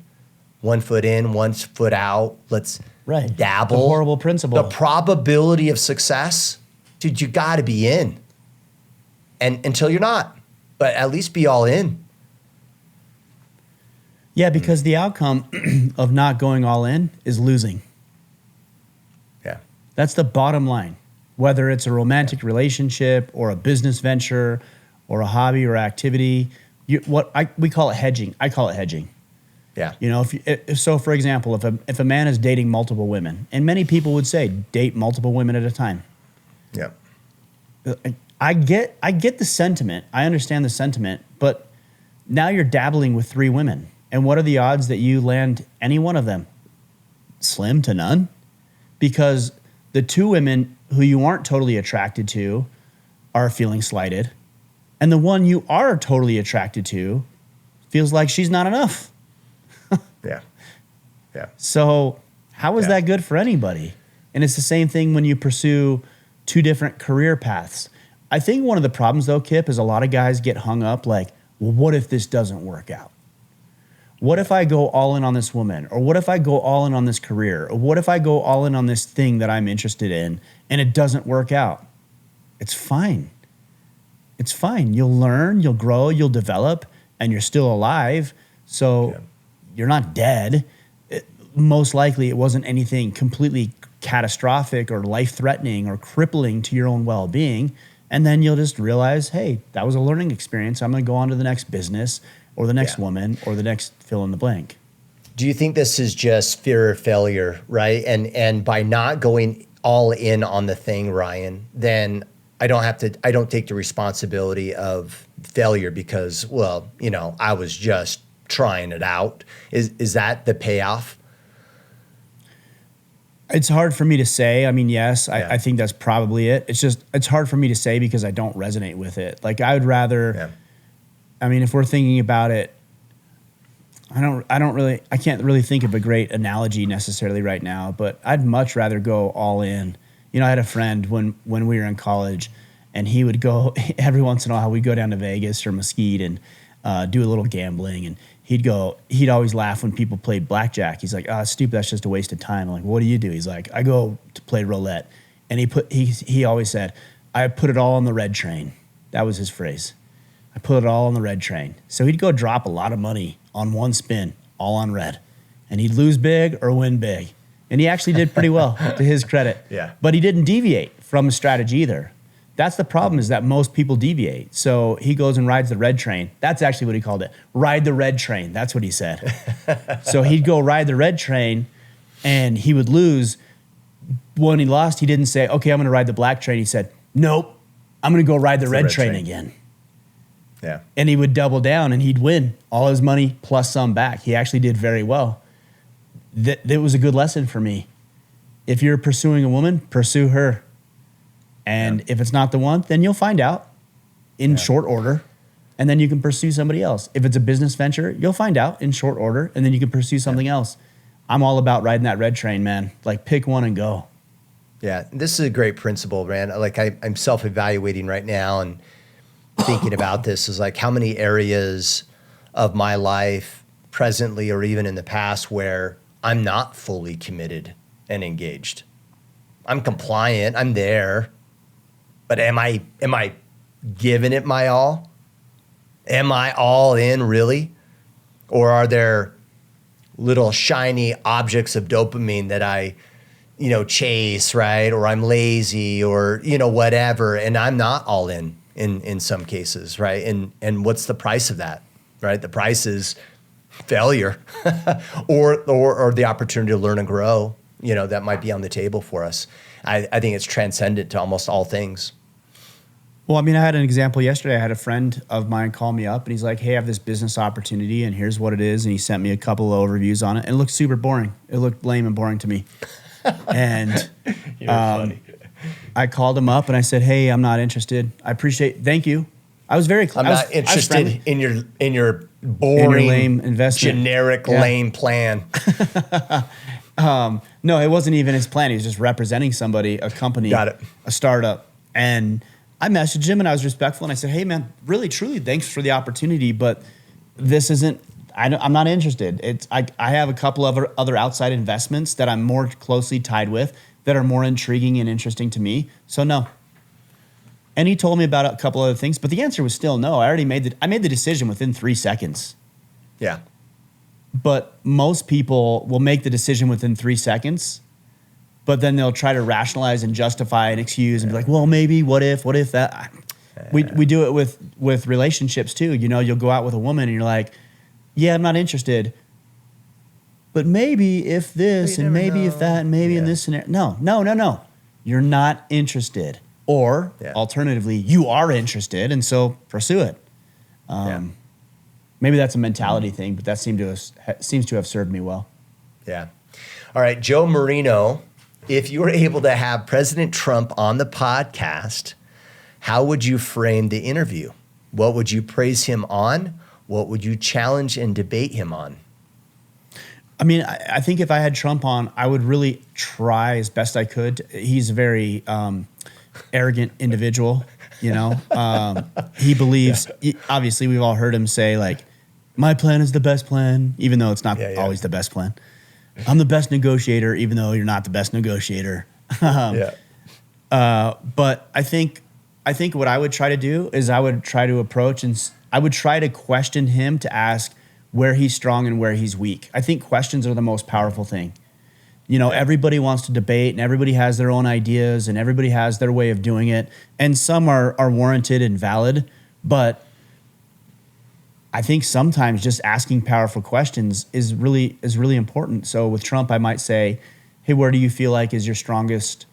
Speaker 1: 1 foot in, 1 foot out. Let's dabble.
Speaker 2: The horrible principle.
Speaker 1: The probability of success, dude, you got to be in. And until you're not, but at least be all in.
Speaker 2: Yeah, because the outcome of not going all in is losing.
Speaker 1: Yeah.
Speaker 2: That's the bottom line. Whether it's a romantic relationship or a business venture or a hobby or activity, we call it hedging. I call it hedging.
Speaker 1: Yeah.
Speaker 2: So for example, if a man is dating multiple women, and many people would say date multiple women at a time.
Speaker 1: Yeah.
Speaker 2: I get the sentiment. I understand the sentiment, but now you're dabbling with 3 women. And what are the odds that you land any one of them? Slim to none. Because the 2 women who you aren't totally attracted to are feeling slighted. And the one you are totally attracted to feels like she's not enough.
Speaker 1: Yeah. Yeah.
Speaker 2: So how is that good for anybody? And it's the same thing when you pursue 2 different career paths. I think one of the problems though, Kipp, is a lot of guys get hung up like, well, what if this doesn't work out? What if I go all in on this woman? Or what if I go all in on this career? Or what if I go all in on this thing that I'm interested in and it doesn't work out? It's fine. It's fine. You'll learn, you'll grow, you'll develop, and you're still alive. So you're not dead. Most likely it wasn't anything completely catastrophic or life-threatening or crippling to your own well-being. And then you'll just realize, hey, that was a learning experience. I'm going to go on to the next business or the next woman or the next fill in the blank.
Speaker 1: Do you think this is just fear of failure, right? And by not going all in on the thing, Ryan, then I don't take the responsibility of failure because, well, I was just trying it out. Is that the payoff?
Speaker 2: It's hard for me to say. I mean, yes, I think that's probably it. It's hard for me to say because I don't resonate with it. Like I would rather, I mean, if we're thinking about it, I can't really think of a great analogy necessarily right now, but I'd much rather go all in. I had a friend when we were in college, and he would go every once in a while. We'd go down to Vegas or Mesquite and do a little gambling, and he'd always laugh when people played blackjack. He's like, "Oh, stupid, that's just a waste of time." I'm like, "What do you do?" He's like, "I go to play roulette," and he always said, "I put it all on the red train." That was his phrase. I put it all on the red train. So he'd go drop a lot of money on one spin, all on red, and he'd lose big or win big. And he actually did pretty well, to his credit.
Speaker 1: Yeah.
Speaker 2: But he didn't deviate from a strategy either. That's the problem, is that most people deviate. So he goes and rides the red train. That's actually what he called it. Ride the red train. That's what he said. So he'd go ride the red train, and he would lose. When he lost, he didn't say, okay, I'm going to ride the black train. He said, nope, I'm going to go ride the red train again.
Speaker 1: Yeah.
Speaker 2: And he would double down, and he'd win all his money plus some back. He actually did very well. That was a good lesson for me. If you're pursuing a woman, pursue her. And if it's not the one, then you'll find out in short order, and then you can pursue somebody else. If it's a business venture, you'll find out in short order, and then you can pursue something else. I'm all about riding that red train, man. Like, pick one and go.
Speaker 1: Yeah, this is a great principle, man. Like, I'm self-evaluating right now and thinking about this is like how many areas of my life presently or even in the past where I'm not fully committed and engaged. I'm compliant, I'm there, but am I giving it my all? Am I all in really? Or are there little shiny objects of dopamine that I chase, right? Or I'm lazy or whatever, and I'm not all in some cases, right? And what's the price of that, right? The price is failure or the opportunity to learn and grow, that might be on the table for us. I think it's transcendent to almost all things.
Speaker 2: Well, I mean, I had an example yesterday. I had a friend of mine call me up, and he's like, hey, I have this business opportunity, and here's what it is. And he sent me a couple of overviews on it, and it looked super boring. It looked lame and boring to me. And
Speaker 1: You're funny.
Speaker 2: I called him up, and I said, hey, I'm not interested. Thank you, I was very.
Speaker 1: I'm not interested in your boring,
Speaker 2: in your lame investment,
Speaker 1: generic lame plan.
Speaker 2: No, it wasn't even his plan. He was just representing somebody, a company,
Speaker 1: Got it.
Speaker 2: a startup. And I messaged him and I was respectful. And I said, hey, man, really, truly, thanks for the opportunity. But this isn't, I'm not interested. I have a couple of other outside investments that I'm more closely tied with that are more intriguing and interesting to me. So no. And he told me about a couple other things, but the answer was still no. I made the decision within 3 seconds.
Speaker 1: Yeah.
Speaker 2: But most people will make the decision within 3 seconds, but then they'll try to rationalize and justify and excuse and be like, well, maybe, what if that? We do it with relationships too. You know, you'll go out with a woman and you're like, yeah, I'm not interested. But maybe if this and maybe if that and maybe in this scenario. No. You're not interested. Or alternatively, you are interested and so pursue it. Maybe that's a mentality thing, but that seems to have served me well.
Speaker 1: Yeah. All right, Joe Marino, if you were able to have President Trump on the podcast, how would you frame the interview? What would you praise him on? What would you challenge and debate him on?
Speaker 2: I mean, I think if I had Trump on, I would really try as best I could. He's a very arrogant individual, you know. He believes, obviously we've all heard him say like, my plan is the best plan, even though it's not always the best plan. I'm the best negotiator, even though you're not the best negotiator. But I think what I would try to do is I would try to approach and I would try to question him to ask where he's strong and where he's weak. I think questions are the most powerful thing. You know, everybody wants to debate and everybody has their own ideas and everybody has their way of doing it. And some are warranted and valid, but I think sometimes just asking powerful questions is really important. So with Trump, I might say, hey, where do you feel like what is your strongest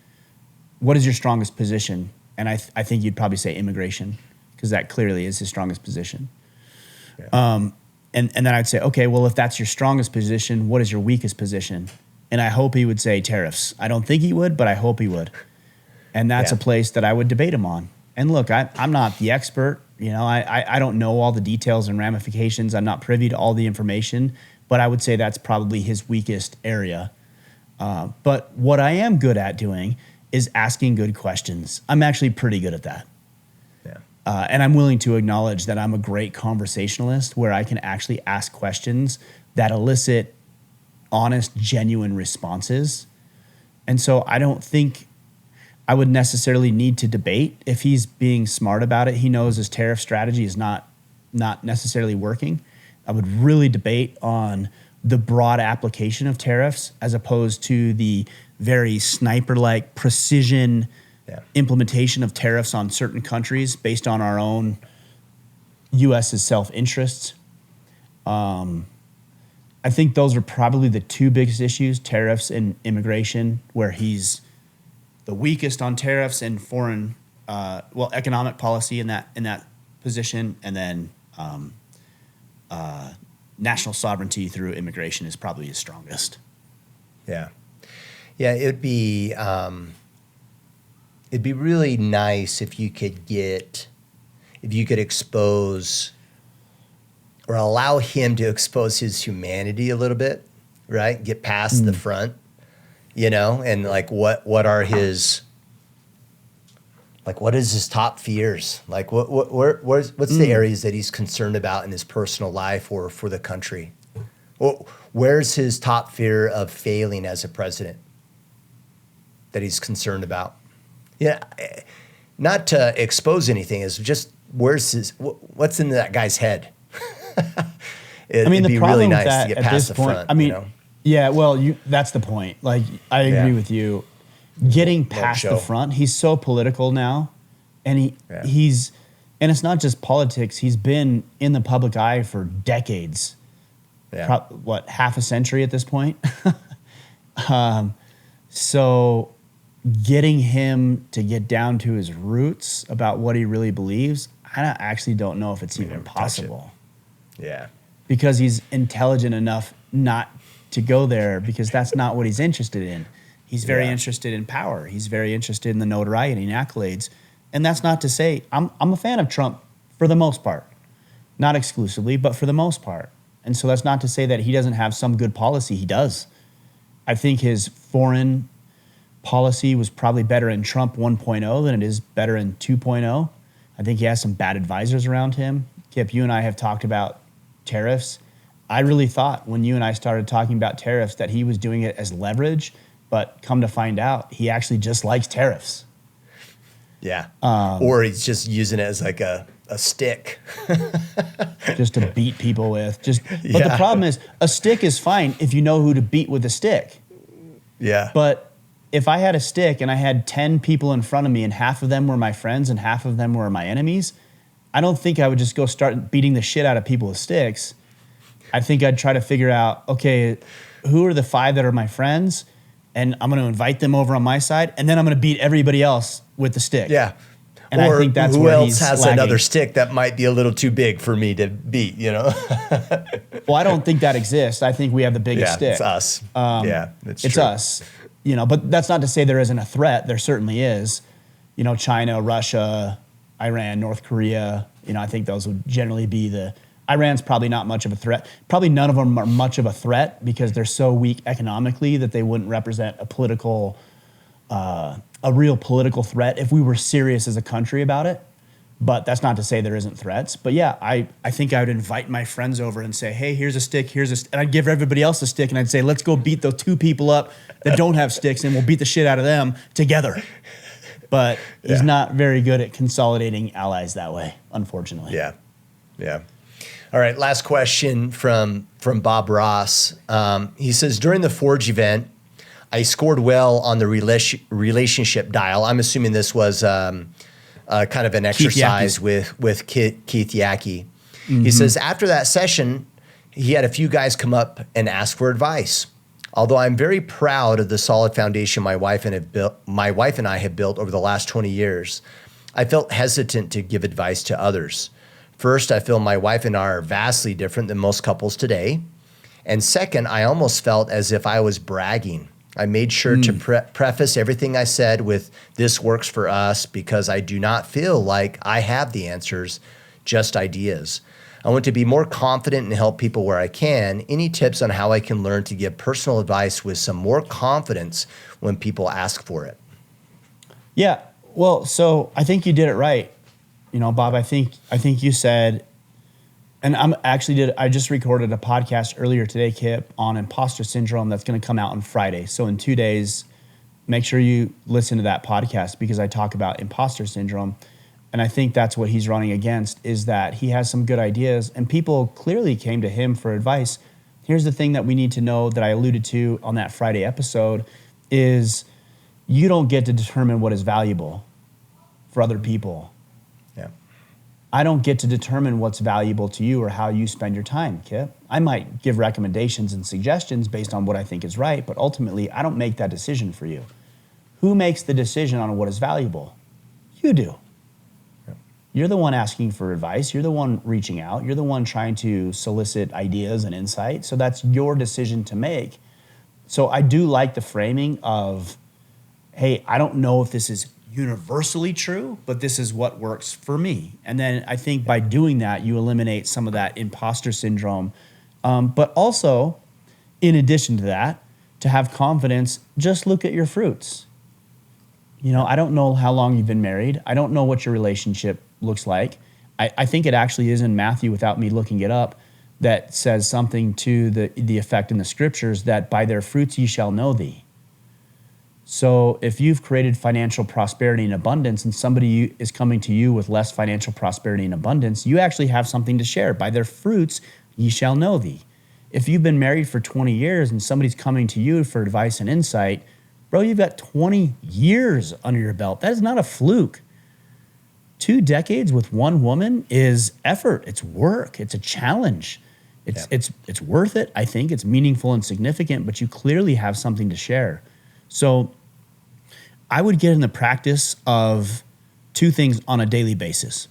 Speaker 2: position? And I think you'd probably say immigration, because that clearly is his strongest position. Yeah. And then I'd say, okay, well, if that's your strongest position, what is your weakest position? And I hope he would say tariffs. I don't think he would, but I hope he would. And that's a place that I would debate him on. And look, I'm not the expert. You know, I don't know all the details and ramifications. I'm not privy to all the information, but I would say that's probably his weakest area. But what I am good at doing is asking good questions. I'm actually pretty good at that. Yeah. And I'm willing to acknowledge that I'm a great conversationalist where I can actually ask questions that elicit honest, genuine responses. And so I don't think I would necessarily need to debate. If he's being smart about it, he knows his tariff strategy is not necessarily working. I would really debate on the broad application of tariffs as opposed to the very sniper-like precision implementation of tariffs on certain countries based on our own U.S.'s self-interests. I think those are probably the two biggest issues, tariffs and immigration, where he's the weakest on tariffs and foreign, economic policy in that position, and then national sovereignty through immigration is probably his strongest.
Speaker 1: Yeah, it'd be really nice if you could expose or allow him to expose his humanity a little bit, right? Get past the front. You know, and like what is his top fears? Like what's the areas that he's concerned about in his personal life or for the country? Where's his top fear of failing as a president that he's concerned about? Yeah, not to expose anything, is just what's in that guy's head? It'd be really nice to get past the front.
Speaker 2: I mean,
Speaker 1: you know?
Speaker 2: Yeah, well, that's the point. Like, I agree with you. Getting past the front, he's so political now, and he's, and it's not just politics. He's been in the public eye for decades. Yeah. Half a century at this point? So getting him to get down to his roots about what he really believes, I actually don't know if it's even possible.
Speaker 1: Yeah.
Speaker 2: Because he's intelligent enough not to go there, because that's not what he's interested in. He's very interested in power. He's very interested in the notoriety and accolades. And that's not to say, I'm a fan of Trump for the most part. Not exclusively, but for the most part. And so that's not to say that he doesn't have some good policy. He does. I think his foreign policy was probably better in Trump 1.0 than it is better in 2.0. I think he has some bad advisors around him. Kipp, you and I have talked about tariffs. I really thought when you and I started talking about tariffs that he was doing it as leverage, but come to find out, he actually just likes tariffs.
Speaker 1: Yeah. Or he's just using it as like a stick.
Speaker 2: Just to beat people with. But the problem is, a stick is fine if you know who to beat with a stick.
Speaker 1: Yeah.
Speaker 2: But if I had a stick and I had 10 people in front of me and half of them were my friends and half of them were my enemies, I don't think I would just go start beating the shit out of people with sticks. I think I'd try to figure out, okay, who are the 5 that are my friends? And I'm going to invite them over on my side, and then I'm going to beat everybody else with the stick.
Speaker 1: Yeah.
Speaker 2: And
Speaker 1: or
Speaker 2: I think that's
Speaker 1: who
Speaker 2: where
Speaker 1: else
Speaker 2: he's
Speaker 1: has
Speaker 2: lagging.
Speaker 1: another stick that might be a little too big for me to beat, you know?
Speaker 2: Well, I don't think that exists. I think we have the biggest stick.
Speaker 1: It's us. It's
Speaker 2: true. Us. You know, but that's not to say there isn't a threat. There certainly is. You know, China, Russia, Iran, North Korea. You know, I think those would generally be the. Iran's probably not much of a threat. Probably none of them are much of a threat because they're so weak economically that they wouldn't represent a real political threat if we were serious as a country about it. But that's not to say there isn't threats. But yeah, I think I would invite my friends over and say, hey, here's a stick, and I'd give everybody else a stick, and I'd say, let's go beat those 2 people up that don't have sticks, and we'll beat the shit out of them together. But he's not very good at consolidating allies that way, unfortunately.
Speaker 1: Yeah. All right, last question from Bob Ross. He says, during the Forge event, I scored well on the relationship dial. I'm assuming this was kind of an exercise with Keith Yackey. Mm-hmm. He says, after that session, he had a few guys come up and ask for advice. Although I'm very proud of the solid foundation my wife and I have built over the last 20 years, I felt hesitant to give advice to others. First, I feel my wife and I are vastly different than most couples today. And second, I almost felt as if I was bragging. I made sure to preface everything I said with, this works for us, because I do not feel like I have the answers, just ideas. I want to be more confident and help people where I can. Any tips on how I can learn to give personal advice with some more confidence when people ask for it?
Speaker 2: Yeah, well, so I think you did it right. You know, Bob, I think you said, and I just recorded a podcast earlier today, Kipp, on imposter syndrome that's going to come out on Friday. So in 2 days, make sure you listen to that podcast because I talk about imposter syndrome. And I think that's what he's running against, is that he has some good ideas and people clearly came to him for advice. Here's the thing that we need to know that I alluded to on that Friday episode is you don't get to determine what is valuable for other people.
Speaker 1: Yeah.
Speaker 2: I don't get to determine what's valuable to you or how you spend your time, Kipp. I might give recommendations and suggestions based on what I think is right, but ultimately, I don't make that decision for you. Who makes the decision on what is valuable? You do. Yeah. You're the one asking for advice. You're the one reaching out. You're the one trying to solicit ideas and insight. So that's your decision to make. So I do like the framing of, hey, I don't know if this is universally true, but this is what works for me. And then I think by doing that, you eliminate some of that imposter syndrome. But also, in addition to that, to have confidence, just look at your fruits. You know, I don't know how long you've been married. I don't know what your relationship looks like. I think it actually is in Matthew, without me looking it up, that says something to the effect in the scriptures that by their fruits ye shall know thee. So if you've created financial prosperity and abundance and somebody is coming to you with less financial prosperity and abundance, you actually have something to share. By their fruits, ye shall know thee. If you've been married for 20 years and somebody's coming to you for advice and insight, bro, you've got 20 years under your belt. That is not a fluke. 2 decades with one woman is effort. It's work. It's a challenge. It's worth it. I think it's meaningful and significant, but you clearly have something to share. So I would get in the practice of 2 things on a daily basis.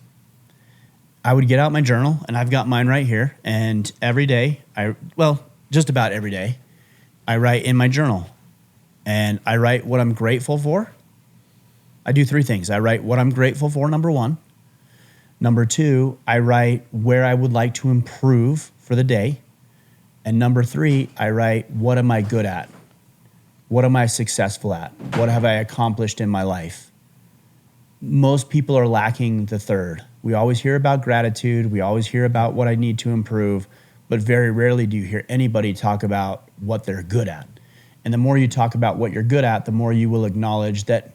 Speaker 2: I would get out my journal, and I've got mine right here, and every day, just about every day, I write in my journal, and I write what I'm grateful for. I do 3 things. I write what I'm grateful for, number 1. Number 2, I write where I would like to improve for the day. And number 3, I write, what am I good at? What am I successful at? What have I accomplished in my life? Most people are lacking the third. We always hear about gratitude. We always hear about what I need to improve, but very rarely do you hear anybody talk about what they're good at. And the more you talk about what you're good at, the more you will acknowledge that,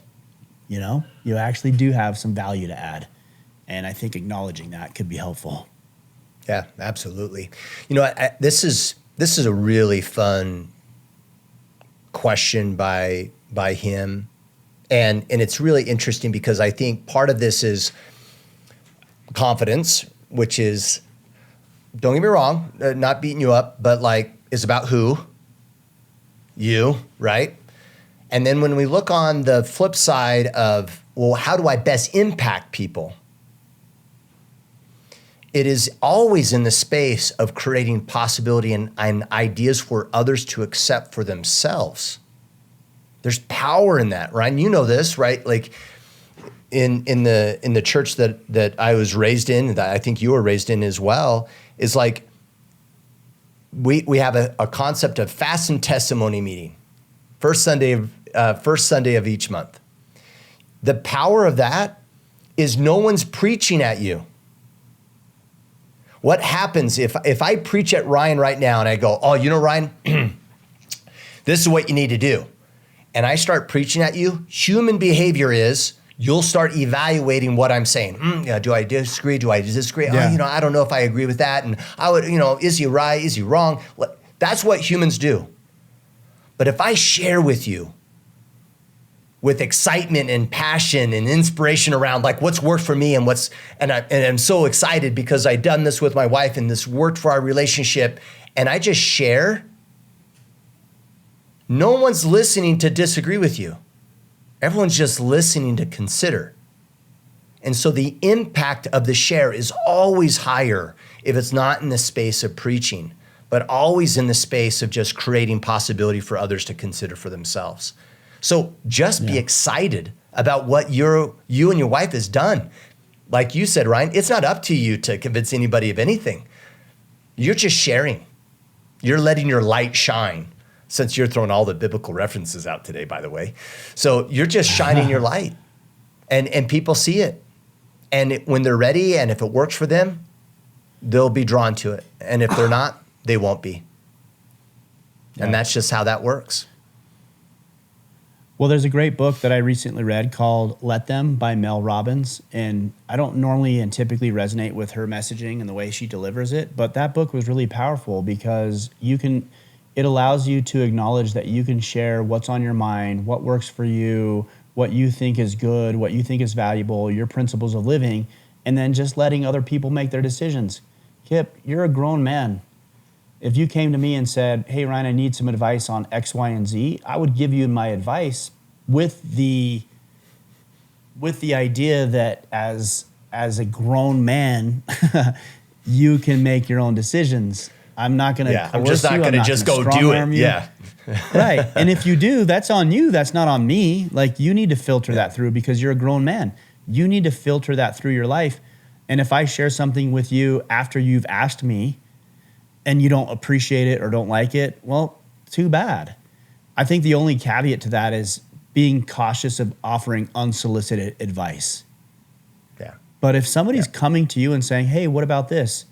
Speaker 2: you actually do have some value to add. And I think acknowledging that could be helpful.
Speaker 1: Yeah, absolutely. This is a really fun question by him. And it's really interesting because I think part of this is confidence, which is, don't get me wrong, not beating you up, but is about who? You, right? And then when we look on the flip side of, well, how do I best impact people? It is always in the space of creating possibility and ideas for others to accept for themselves. There's power in that, right? And you know this, right? In the church that I was raised in, that I think you were raised in as well, is we have a concept of fast and testimony meeting, first Sunday of each month. The power of that is no one's preaching at you. What happens if I preach at Ryan right now and I go, oh, Ryan, this is what you need to do. And I start preaching at you, human behavior is you'll start evaluating what I'm saying. Do I disagree? Do I disagree?
Speaker 2: Yeah.
Speaker 1: Oh, I don't know if I agree with that. And I would, is he right? Is he wrong? That's what humans do. But if I share with you with excitement and passion and inspiration around what's worked for me and I'm so excited because I've done this with my wife and this worked for our relationship, and I just share, no one's listening to disagree with you. Everyone's just listening to consider. And so the impact of the share is always higher if it's not in the space of preaching, but always in the space of just creating possibility for others to consider for themselves. So just be excited about what you and your wife has done. Like you said, Ryan, it's not up to you to convince anybody of anything. You're just sharing. You're letting your light shine, since you're throwing all the biblical references out today, by the way. So you're just shining your light, and people see it. And when they're ready and if it works for them, they'll be drawn to it. And if they're not, they won't be. And that's just how that works.
Speaker 2: Well, there's a great book that I recently read called Let Them by Mel Robbins. And I don't normally and typically resonate with her messaging and the way she delivers it, but that book was really powerful because it allows you to acknowledge that you can share what's on your mind, what works for you, what you think is good, what you think is valuable, your principles of living, and then just letting other people make their decisions. Kipp, you're a grown man. If you came to me and said, hey, Ryan, I need some advice on X, Y, and Z, I would give you my advice with the idea that as a grown man, you can make your own decisions. I'm not going to
Speaker 1: I'm just not going to just go do it. Yeah.
Speaker 2: Right. And if you do, that's on you. That's not on me. You need to filter that through because you're a grown man. You need to filter that through your life. And if I share something with you after you've asked me and you don't appreciate it or don't like it, well, too bad. I think the only caveat to that is being cautious of offering unsolicited advice.
Speaker 1: Yeah.
Speaker 2: But if somebody's coming to you and saying, hey, what about this?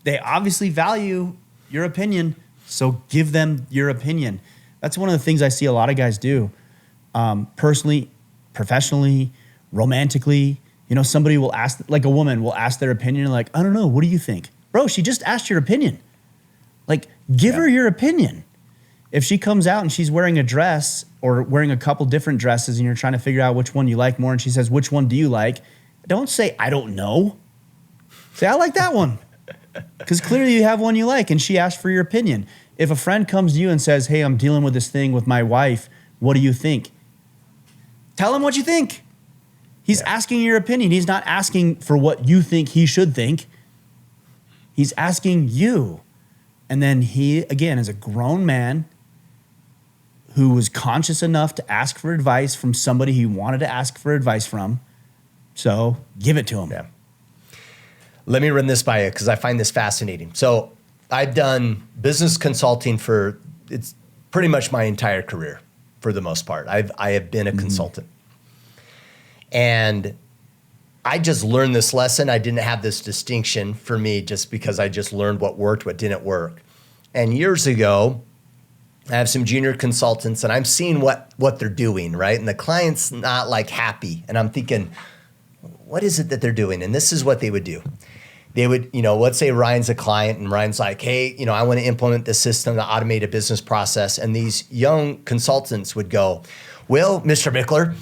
Speaker 2: They obviously value your opinion, so give them your opinion. That's one of the things I see a lot of guys do. Personally, professionally, romantically, somebody will ask, a woman will ask their opinion, I don't know, what do you think? Bro, she just asked your opinion. Give her your opinion. If she comes out and she's wearing a dress or wearing a couple different dresses and you're trying to figure out which one you like more and she says, which one do you like? Don't say, I don't know. Say, I like that one. Because clearly you have one you like and she asked for your opinion. If a friend comes to you and says, hey, I'm dealing with this thing with my wife, what do you think? Tell him what you think. He's asking your opinion. He's not asking for what you think he should think. He's asking you. And then he, again, is a grown man who was conscious enough to ask for advice from somebody he wanted to ask for advice from. So give it to him.
Speaker 1: Yeah. Let me run this by you because I find this fascinating. So I've done business consulting for it's pretty much my entire career for the most part. I have been a consultant. And I just learned this lesson. I didn't have this distinction for me just because I just learned what worked, what didn't work. And years ago, I have some junior consultants and I'm seeing what they're doing, right? And the client's not like happy. And I'm thinking, what is it that they're doing? And this is what they would do. They would, let's say Ryan's a client and Ryan's like, hey, I want to implement this system to automate a business process. And these young consultants would go, well, Mr. Michler,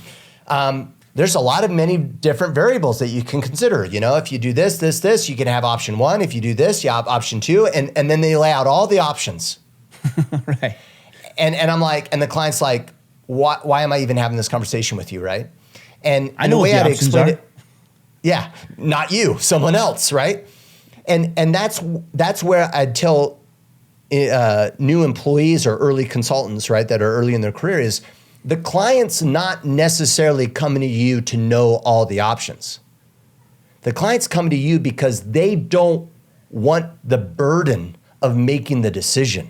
Speaker 1: there's a lot of many different variables that you can consider. If you do this, you can have option 1. If you do this, you have option 2. And then they lay out all the options.
Speaker 2: Right.
Speaker 1: And I'm like, and the client's like, why am I even having this conversation with you, right? And
Speaker 2: I know
Speaker 1: the way
Speaker 2: what the
Speaker 1: I'd
Speaker 2: options
Speaker 1: explain
Speaker 2: are.
Speaker 1: it, yeah, not you, someone else, right? And that's where I'd tell new employees or early consultants, right, that are early in their career is the client's not necessarily coming to you to know all the options. The client's coming to you because they don't want the burden of making the decision.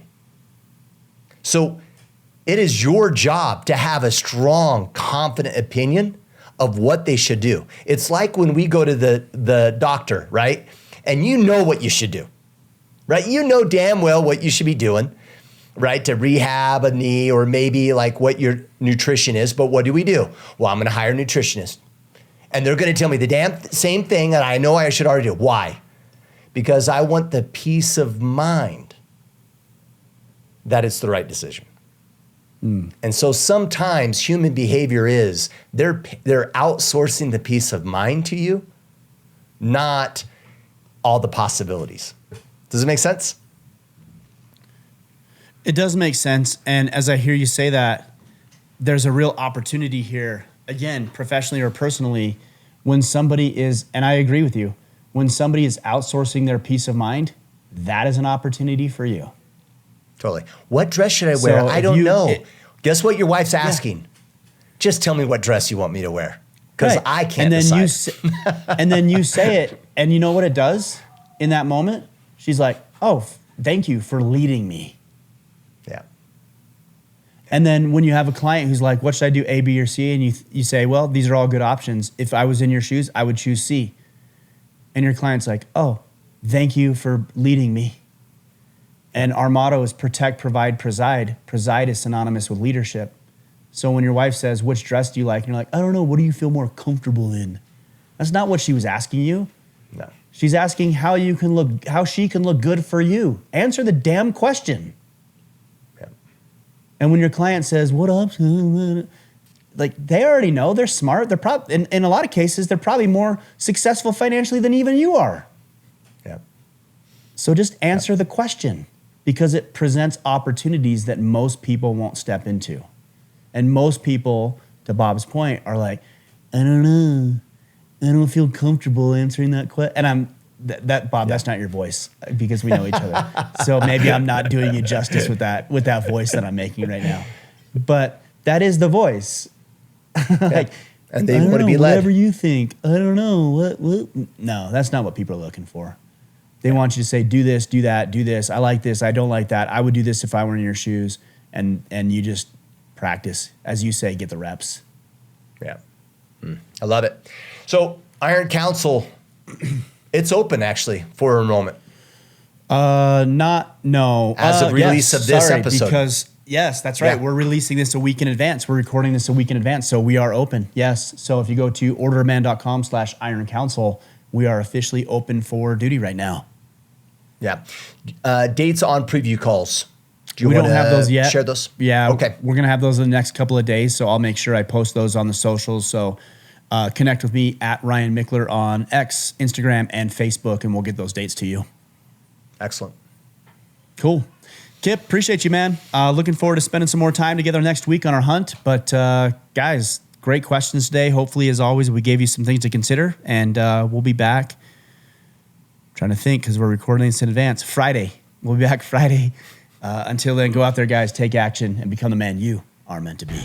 Speaker 1: So it is your job to have a strong, confident opinion of what they should do. It's like when we go to the doctor, right? And you know what you should do, right? You know damn well what you should be doing, right? To rehab a knee or maybe like what your nutrition is. But what do? Well, I'm going to hire a nutritionist. And they're going to tell me the damn same thing that I know I should already do. Why? Because I want the peace of mind that it's the right decision. And so sometimes human behavior is they're outsourcing the peace of mind to you, not all the possibilities. Does it make sense?
Speaker 2: It does make sense. And as I hear you say that, there's a real opportunity here, again, professionally or personally, when somebody is, and I agree with you, when somebody is outsourcing their peace of mind, that is an opportunity for you.
Speaker 1: Totally. What dress should I wear? I don't know. Guess what your wife's asking? Just tell me what dress you want me to wear. Because I can't decide.
Speaker 2: And then you say it, and you know what it does in that moment? She's like, oh, thank you for leading me.
Speaker 1: Yeah.
Speaker 2: And then when you have a client who's like, what should I do, A, B, or C? And you say, well, these are all good options. If I was in your shoes, I would choose C. And your client's like, oh, thank you for leading me. And our motto is protect, provide, preside. Preside is synonymous with leadership. So when your wife says, which dress do you like? And you're like, I don't know. What do you feel more comfortable in? That's not what she was asking you.
Speaker 1: No.
Speaker 2: She's asking how she can look good for you. Answer the damn question.
Speaker 1: Yeah.
Speaker 2: And when your client says, what up? Like they already know, they're smart. They're probably, in a lot of cases, they're probably more successful financially than even you are.
Speaker 1: Yeah.
Speaker 2: So just answer the question. Because it presents opportunities that most people won't step into. And most people, to Bob's point, are like, I don't know. I don't feel comfortable answering that question. And Bob, that's not your voice because we know each other. So maybe I'm not doing you justice with that voice that I'm making right now. But that is the voice. Like,
Speaker 1: and they want to be led.
Speaker 2: Whatever you think. I don't know. What? No, that's not what people are looking for. They want you to say, do this, do that, do this. I like this. I don't like that. I would do this if I were in your shoes. And you just practice. As you say, get the reps.
Speaker 1: Yeah. I love it. So Iron Council, it's open actually for enrollment.
Speaker 2: No.
Speaker 1: As of release of this episode.
Speaker 2: Because, yes, that's right.
Speaker 1: Yeah.
Speaker 2: We're releasing this a week in advance. We're recording this a week in advance. So we are open. Yes. So if you go to orderman.com/Iron Council, we are officially open for duty right now.
Speaker 1: Yeah. Dates on preview calls.
Speaker 2: We don't have those yet.
Speaker 1: Share those?
Speaker 2: Yeah.
Speaker 1: Okay.
Speaker 2: We're going to have those in the next couple of days, so I'll make sure I post those on the socials. So connect with me at Ryan Michler on X, Instagram, and Facebook, and we'll get those dates to you.
Speaker 1: Excellent.
Speaker 2: Cool. Kipp, appreciate you, man. Looking forward to spending some more time together next week on our hunt. But guys, great questions today. Hopefully, as always, we gave you some things to consider, and we'll be back. Trying to think because we're recording this in advance. Friday. We'll be back Friday. Until then, go out there, guys, take action, and become the man you are meant to be.